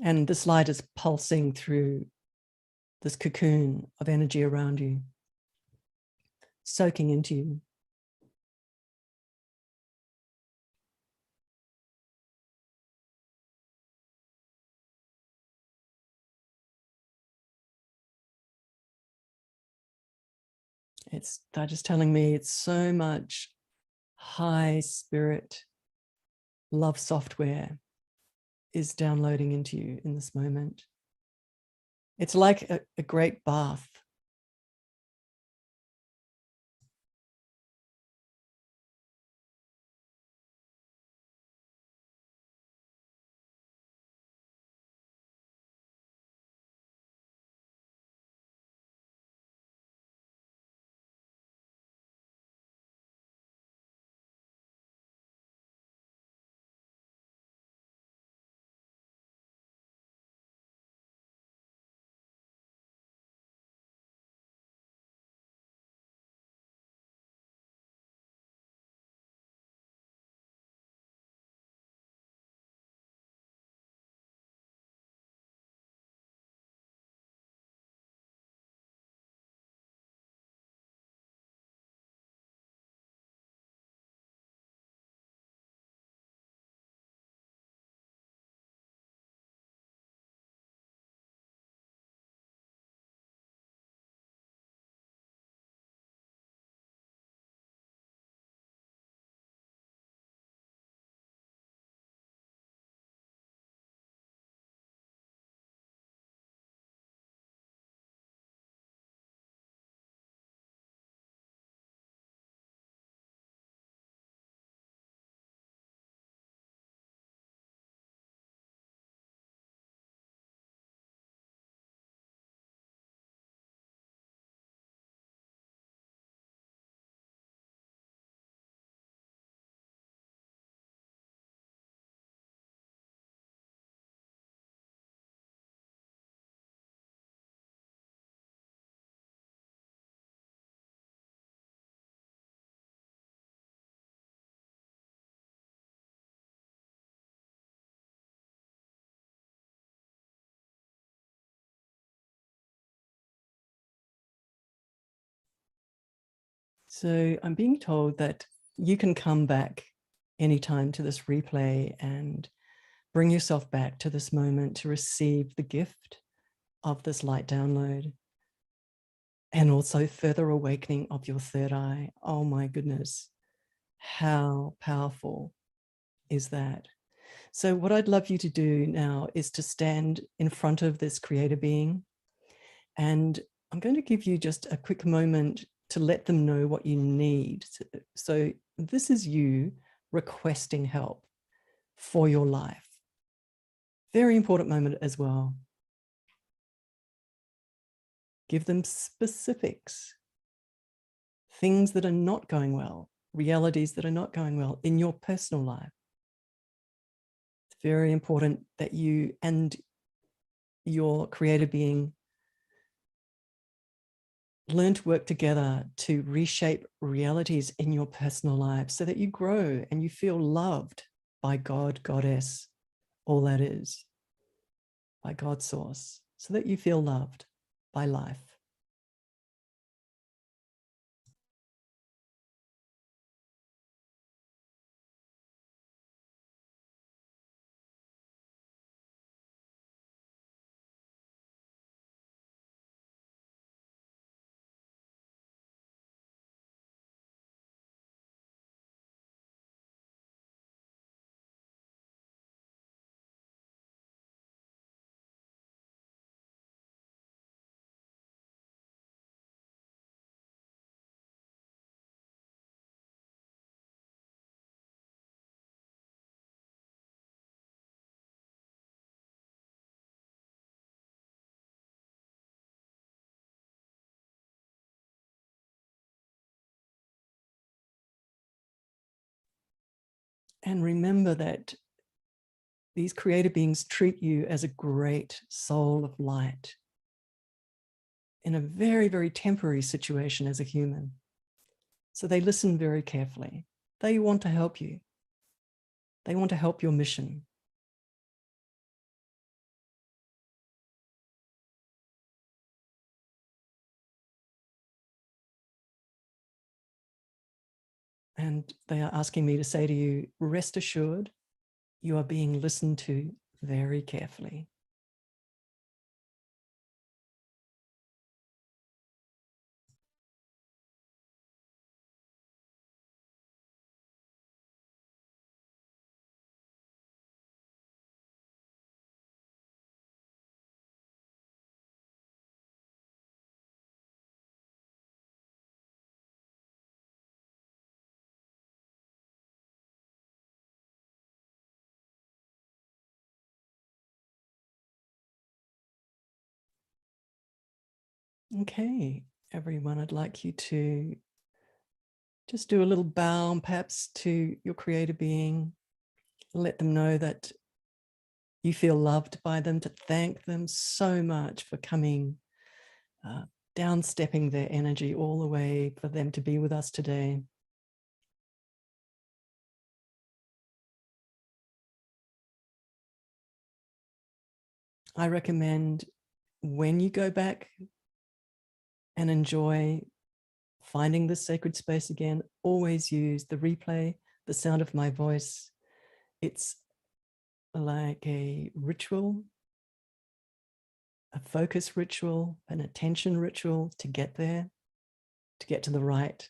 And this light is pulsing through this cocoon of energy around you, soaking into you. They're just telling me it's so much high spirit love software is downloading into you in this moment. It's like a great bath. So I'm being told that you can come back anytime to this replay and bring yourself back to this moment to receive the gift of this light download and also further awakening of your third eye. Oh my goodness, how powerful is that? So what I'd love you to do now is to stand in front of this creator being, and I'm going to give you just a quick moment to let them know what you need. So this is you requesting help for your life. Very important moment as well. Give them specifics, things that are not going well, realities that are not going well in your personal life. It's very important that you and your creator being learn to work together to reshape realities in your personal life so that you grow and you feel loved by God, Goddess, all that is, by God's source, so that you feel loved by life. And remember that these creator beings treat you as a great soul of light in a very, very temporary situation as a human. So they listen very carefully. They want to help you. They want to help your mission. And they are asking me to say to you, rest assured, you are being listened to very carefully. Okay, everyone, I'd like you to just do a little bow, perhaps to your creator being. Let them know that you feel loved by them, to thank them so much for coming, downstepping their energy all the way for them to be with us today. I recommend when you go back and enjoy finding this sacred space again, always use the replay, the sound of my voice. It's like a ritual, a focus ritual, an attention ritual to get there, to get to the right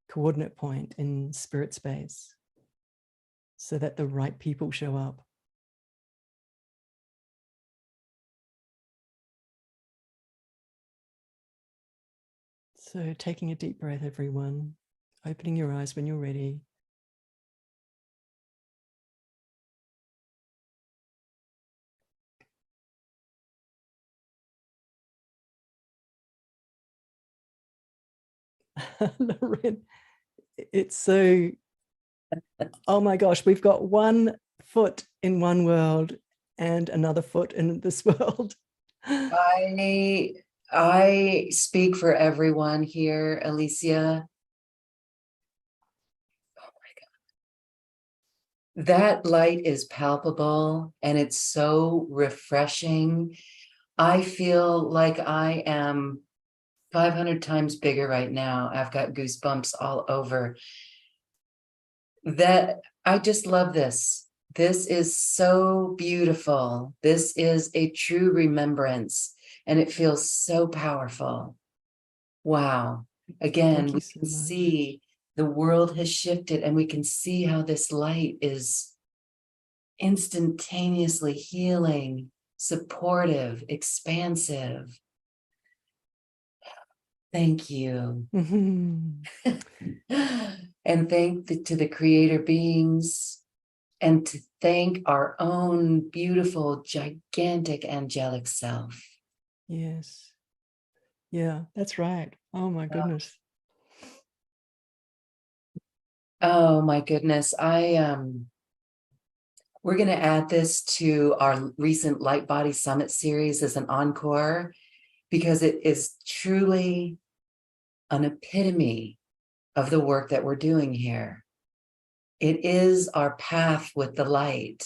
coordinate point in spirit space so that the right people show up. So taking a deep breath, everyone, opening your eyes when you're ready. Lauren, it's so, oh my gosh, we've got one foot in one world and another foot in this world. I speak for everyone here, Alicia. That light is palpable and it's so refreshing. I feel like I am 500 times bigger right now. I've got goosebumps all over. That I just love this. This is so beautiful. This is a true remembrance, and it feels so powerful. Wow. Again, Thank you we so can much. see the world has shifted, and we can see how this light is instantaneously healing, supportive, expansive. Thank you. Mhm. And to the creator beings, and to thank our own beautiful, gigantic, angelic self. Yes. Yeah, that's right. Oh my goodness. Oh my goodness. We're going to add this to our recent Light Body Summit series as an encore, because it is truly an epitome of the work that we're doing here. It is our path with the light.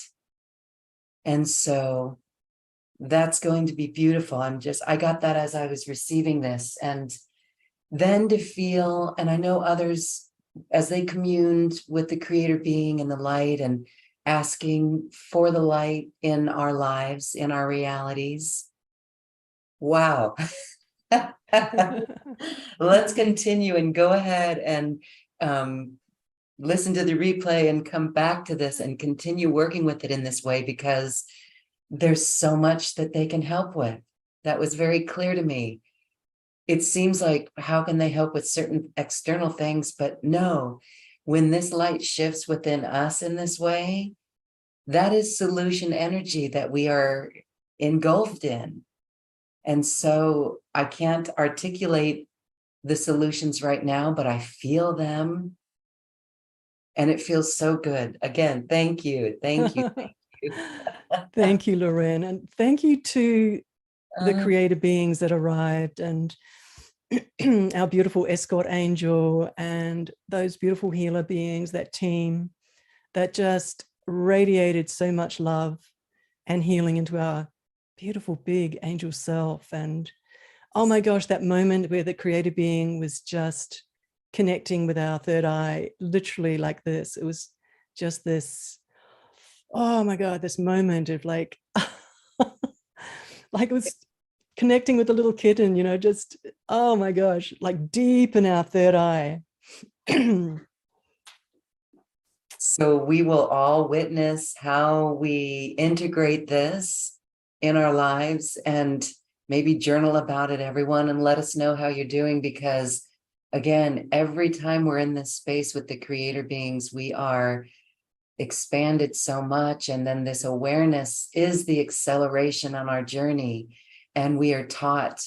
And so that's going to be beautiful. I got that as I was receiving this. And then to feel, and I know others, as they communed with the creator being and the light and asking for the light in our lives, in our realities. Wow. Let's continue and go ahead and listen to the replay and come back to this and continue working with it in this way, because there's so much that they can help with. That was very clear to me. It seems like, how can they help with certain external things? But no, when this light shifts within us in this way, that is solution energy that we are engulfed in. And so I can't articulate the solutions right now, but I feel them. And it feels so good. Again, thank you. Thank you. Thank you. Thank you, Lorraine. And thank you to the Uh, creator beings that arrived, and our beautiful escort angel, and those beautiful healer beings, that team that just radiated so much love and healing into our beautiful big angel self. And oh my gosh, that moment where the creator being was just connecting with our third eye, literally like this. It was just this, oh my God, this moment of like, like it was connecting with the little kitten, just, oh my gosh, like deep in our third eye. so we will all witness how we integrate this in our lives, and maybe journal about it, everyone, and let us know how you're doing, because again, every time we're in this space with the creator beings, we are expanded so much. And then this awareness is the acceleration on our journey. And we're taught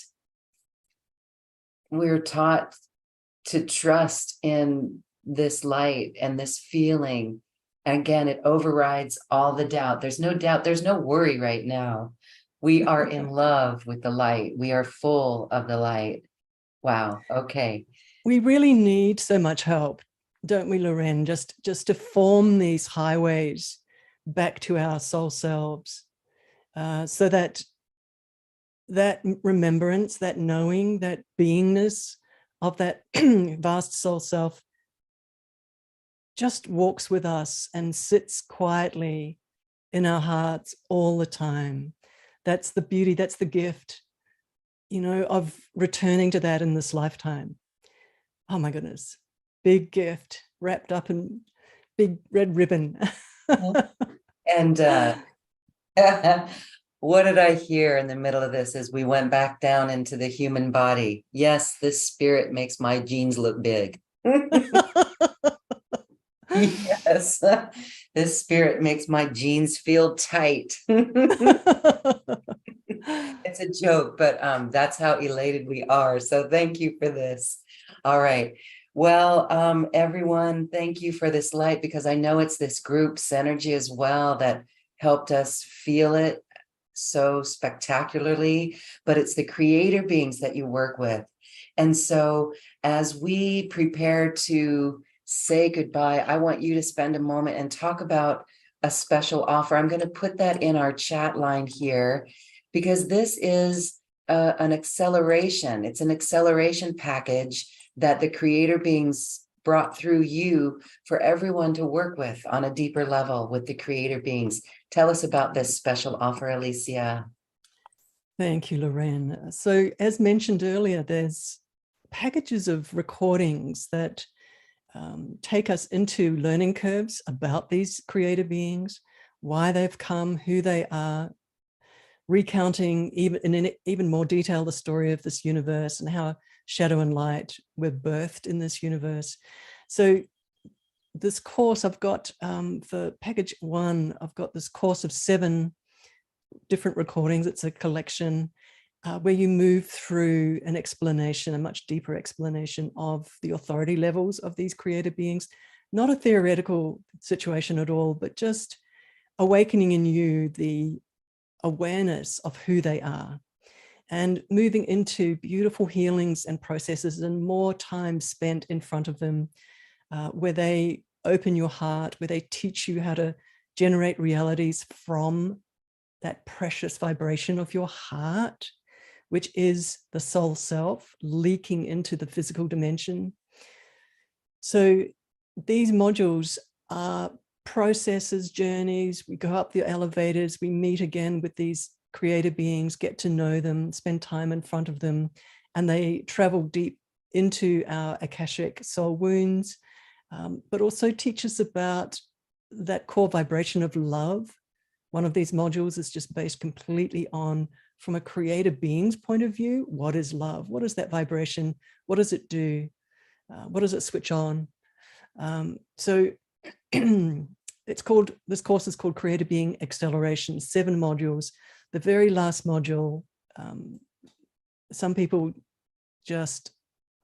to trust in this light and this feeling. And again, it overrides all the doubt. There's no doubt, there's no worry right now. We are in love with the light. We are full of the light. Wow. Okay. We really need so much help, don't we, Loren? Just to form these highways back to our soul selves, so that remembrance, that knowing, that beingness of that vast soul self just walks with us and sits quietly in our hearts all the time. That's the beauty, that's the gift, of returning to that in this lifetime. Oh my goodness, big gift wrapped up in big red ribbon. And what did I hear in the middle of this as we went back down into the human body? Yes, this spirit makes my jeans look big. Yes, this spirit makes my jeans feel tight. It's a joke, but that's how elated we are. So thank you for this. All right. Well, everyone, thank you for this light, because I know it's this group's energy as well that helped us feel it so spectacularly, but it's the creator beings that you work with. And so as we prepare to say goodbye, I want you to spend a moment and talk about a special offer. I'm going to put that in our chat line here, because this is an acceleration. It's an acceleration package that the creator beings brought through you for everyone to work with on a deeper level with the creator beings. Tell us about this special offer, Alicia. Thank you, Lorraine. So as mentioned earlier, there's packages of recordings that take us into learning curves about these creator beings, why they've come, who they are, recounting even more detail the story of this universe and how shadow and light were birthed in this universe. So this course I've got for package 1, I've got this course of 7 different recordings. It's a collection where you move through an explanation, a much deeper explanation of the authority levels of these creator beings. Not a theoretical situation at all, but just awakening in you the awareness of who they are and moving into beautiful healings and processes and more time spent in front of them, where they open your heart, where they teach you how to generate realities from that precious vibration of your heart, which is the soul self leaking into the physical dimension. So these modules are processes, journeys. We go up the elevators, we meet again with these creator beings, get to know them, spend time in front of them, and they travel deep into our Akashic soul wounds, but also teach us about that core vibration of love. One of these modules is just based completely on, from a creator being's point of view, what is love? What is that vibration? What does it do? What does it switch on? So this course is called Creator Being Acceleration, 7 modules. The very last module, some people just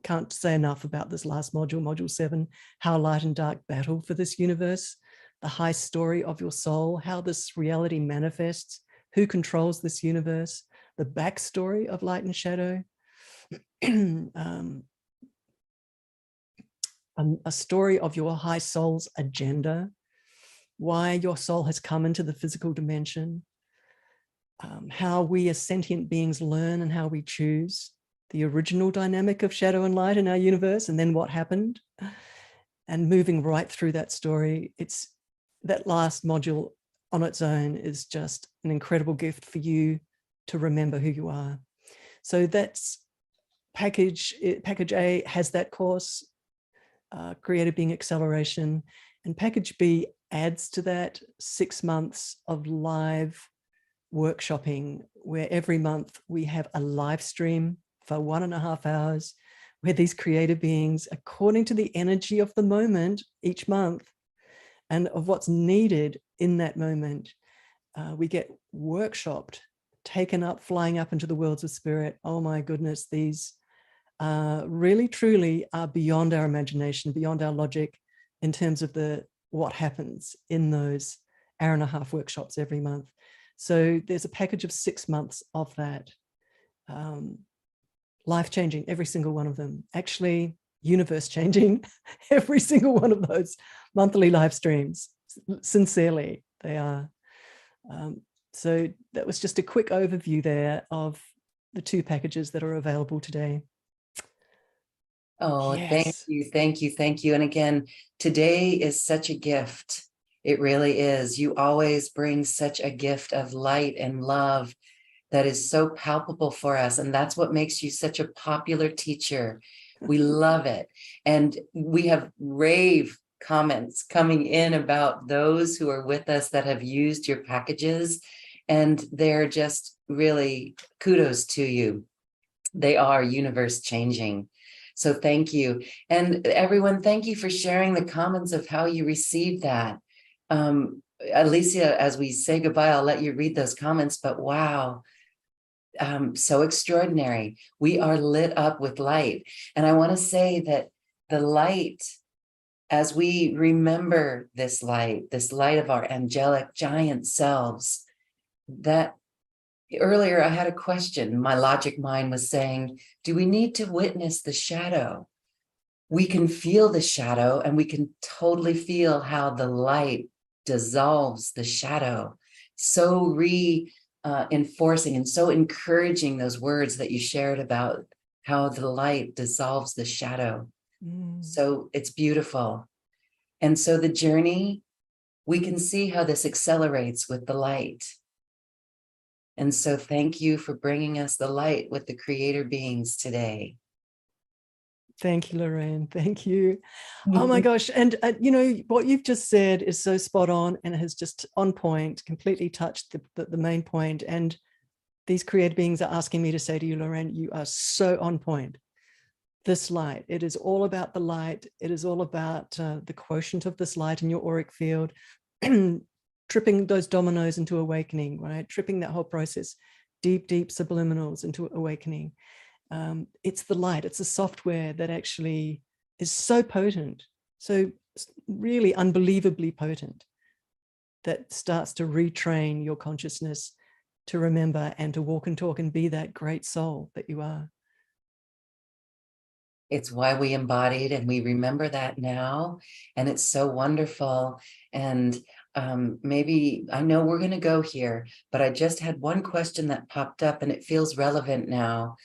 can't say enough about this last module, module 7, how light and dark battle for this universe, the high story of your soul, how this reality manifests, who controls this universe, the backstory of light and shadow, a story of your high soul's agenda, why your soul has come into the physical dimension, how we as sentient beings learn and how we choose, the original dynamic of shadow and light in our universe, and then what happened, and moving right through that story. It's that last module on its own is just an incredible gift for you to remember who you are. So that's package A has that course, Creator Being Acceleration, and package B adds to that 6 months of live workshopping, where every month we have a live stream for 1.5 hours, where these creator beings, according to the energy of the moment each month and of what's needed in that moment, we get workshopped, taken up, flying up into the worlds of spirit. Oh my goodness, these really truly are beyond our imagination, beyond our logic, in terms of what happens in those 1.5-hour workshops every month. So there's a package of 6 months of that, life-changing, every single one of them, actually universe-changing, every single one of those monthly live streams. Sincerely, they are. So that was just a quick overview there of the 2 packages that are available today. Oh, yes. Thank you, thank you, thank you. And again, today is such a gift. It really is. You always bring such a gift of light and love that is so palpable for us. And that's what makes you such a popular teacher. We love it. And we have rave comments coming in about those who are with us that have used your packages. And they're just really kudos to you. They are universe changing. So thank you. And everyone, thank you for sharing the comments of how you received that. Alicia, as we say goodbye, I'll let you read those comments, but wow, so extraordinary. We are lit up with light. And I want to say that the light, as we remember this light of our angelic giant selves, that earlier I had a question. My logic mind was saying, do we need to witness the shadow? We can feel the shadow, and we can totally feel how the light dissolves the shadow, so enforcing and so encouraging those words that you shared about how the light dissolves the shadow. So it's beautiful. And so the journey, we can see how this accelerates with the light. And so thank you for bringing us the light with the creator beings today. Thank you, Lorraine. Thank you. Oh my gosh. And you know, what you've just said is so spot on and has just on point, completely touched the main point. And these creative beings are asking me to say to you, Lorraine, you are so on point. This light, it is all about the light. It is all about the quotient of this light in your auric field, tripping those dominoes into awakening, right? Tripping that whole process, deep, deep subliminals into awakening. It's the light, it's the software that actually is so potent, so really unbelievably potent, that starts to retrain your consciousness to remember and to walk and talk and be that great soul that you are. It's why we embodied, and we remember that now. And it's so wonderful. And maybe, I know we're going to go here, but I just had one question that popped up and it feels relevant now.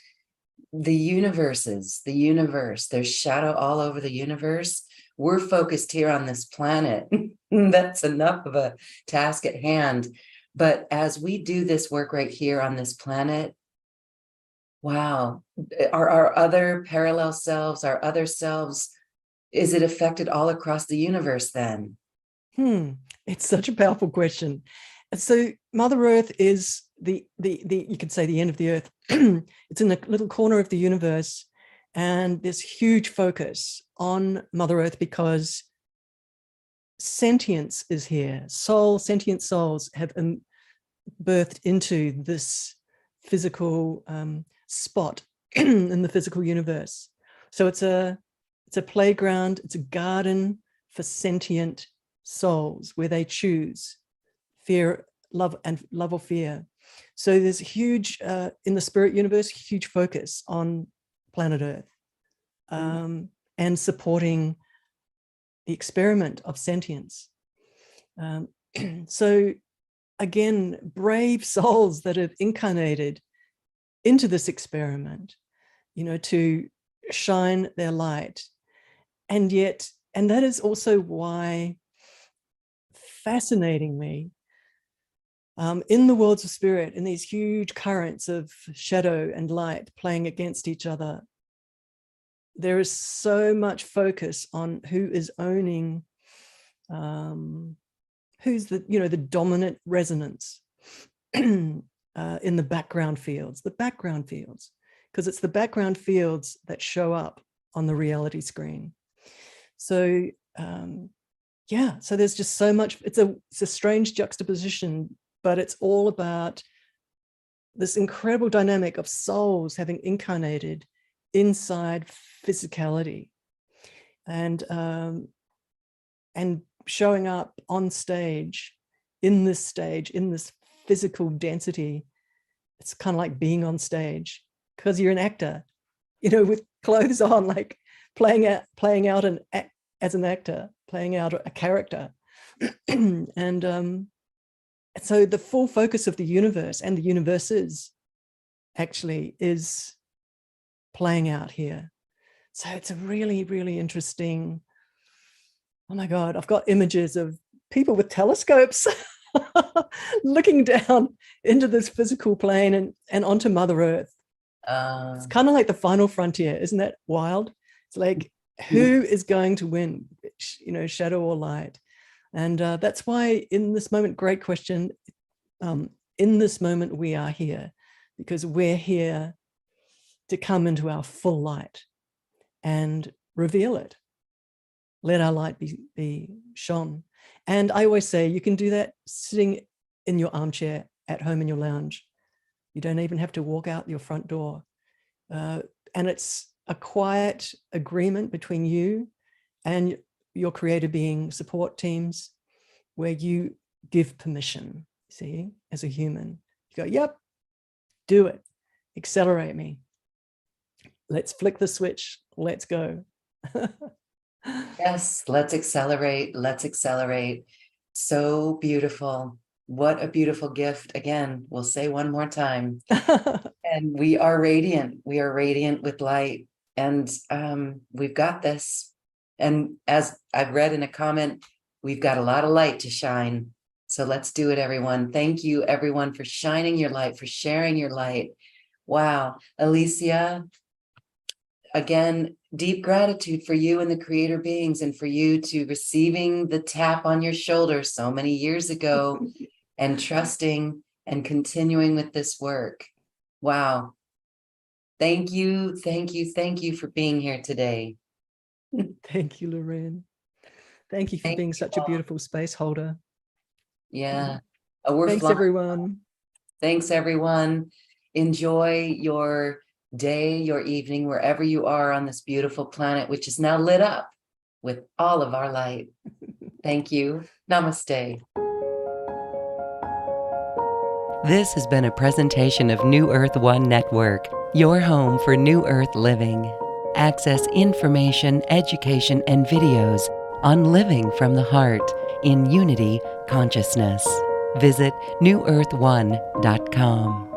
The universe, there's shadow all over the universe. We're focused here on this planet. That's enough of a task at hand. But as we do this work right here on this planet, wow, are our other parallel selves, our other selves, is it affected all across the universe then? It's such a powerful question. So Mother Earth is the you could say the end of the earth. It's in a little corner of the universe, and there's huge focus on Mother Earth because sentience is here. Sentient souls have birthed into this physical spot in the physical universe. So it's a playground, it's a garden for sentient souls where they choose fear, love or fear. So there's huge in the spirit universe, huge focus on planet Earth, and supporting the experiment of sentience. So again, brave souls that have incarnated into this experiment, you know, to shine their light. And that is also why, fascinatingly, in the worlds of spirit, in these huge currents of shadow and light playing against each other, there is so much focus on who is owning, who's the dominant resonance in the background fields, because it's the background fields that show up on the reality screen. So yeah, so there's just so much. It's a strange juxtaposition, but it's all about this incredible dynamic of souls having incarnated inside physicality and showing up on stage, in this physical density. It's kind of like being on stage because you're an actor, you know, with clothes on, like playing out as an actor, playing out a character. And so the full focus of the universe and the universes actually is playing out here. So it's a really, really interesting, oh my God, I've got images of people with telescopes looking down into this physical plane and onto Mother Earth. It's kind of like the final frontier, isn't that wild? It's like, who is going to win, you know, shadow or light? And that's why in this moment, great question, in this moment we are here, because we're here to come into our full light and reveal it. Let our light be shone. And I always say you can do that sitting in your armchair at home in your lounge. You don't even have to walk out your front door. And it's a quiet agreement between you and your creator being support teams, where you give permission, see, as a human. You go, yep, do it. Accelerate me. Let's flick the switch. Let's go. Yes, let's accelerate. Let's accelerate. So beautiful. What a beautiful gift. Again, we'll say one more time. And we are radiant. We are radiant with light. And we've got this. And as I've read in a comment, we've got a lot of light to shine. So let's do it, everyone. Thank you, everyone, for shining your light, for sharing your light. Wow. Alicia, again, deep gratitude for you and the creator beings, and for you to receiving the tap on your shoulder so many years ago and trusting and continuing with this work. Wow. Thank you, thank you, thank you for being here today. Thank you, Lorraine. Thank you for being such a beautiful space holder. Yeah. Thanks, everyone. Thanks, everyone. Enjoy your day, your evening, wherever you are on this beautiful planet, which is now lit up with all of our light. Thank you. Namaste. This has been a presentation of New Earth One Network, your home for New Earth living. Access information, education, and videos on living from the heart in unity consciousness. Visit newearth1.com.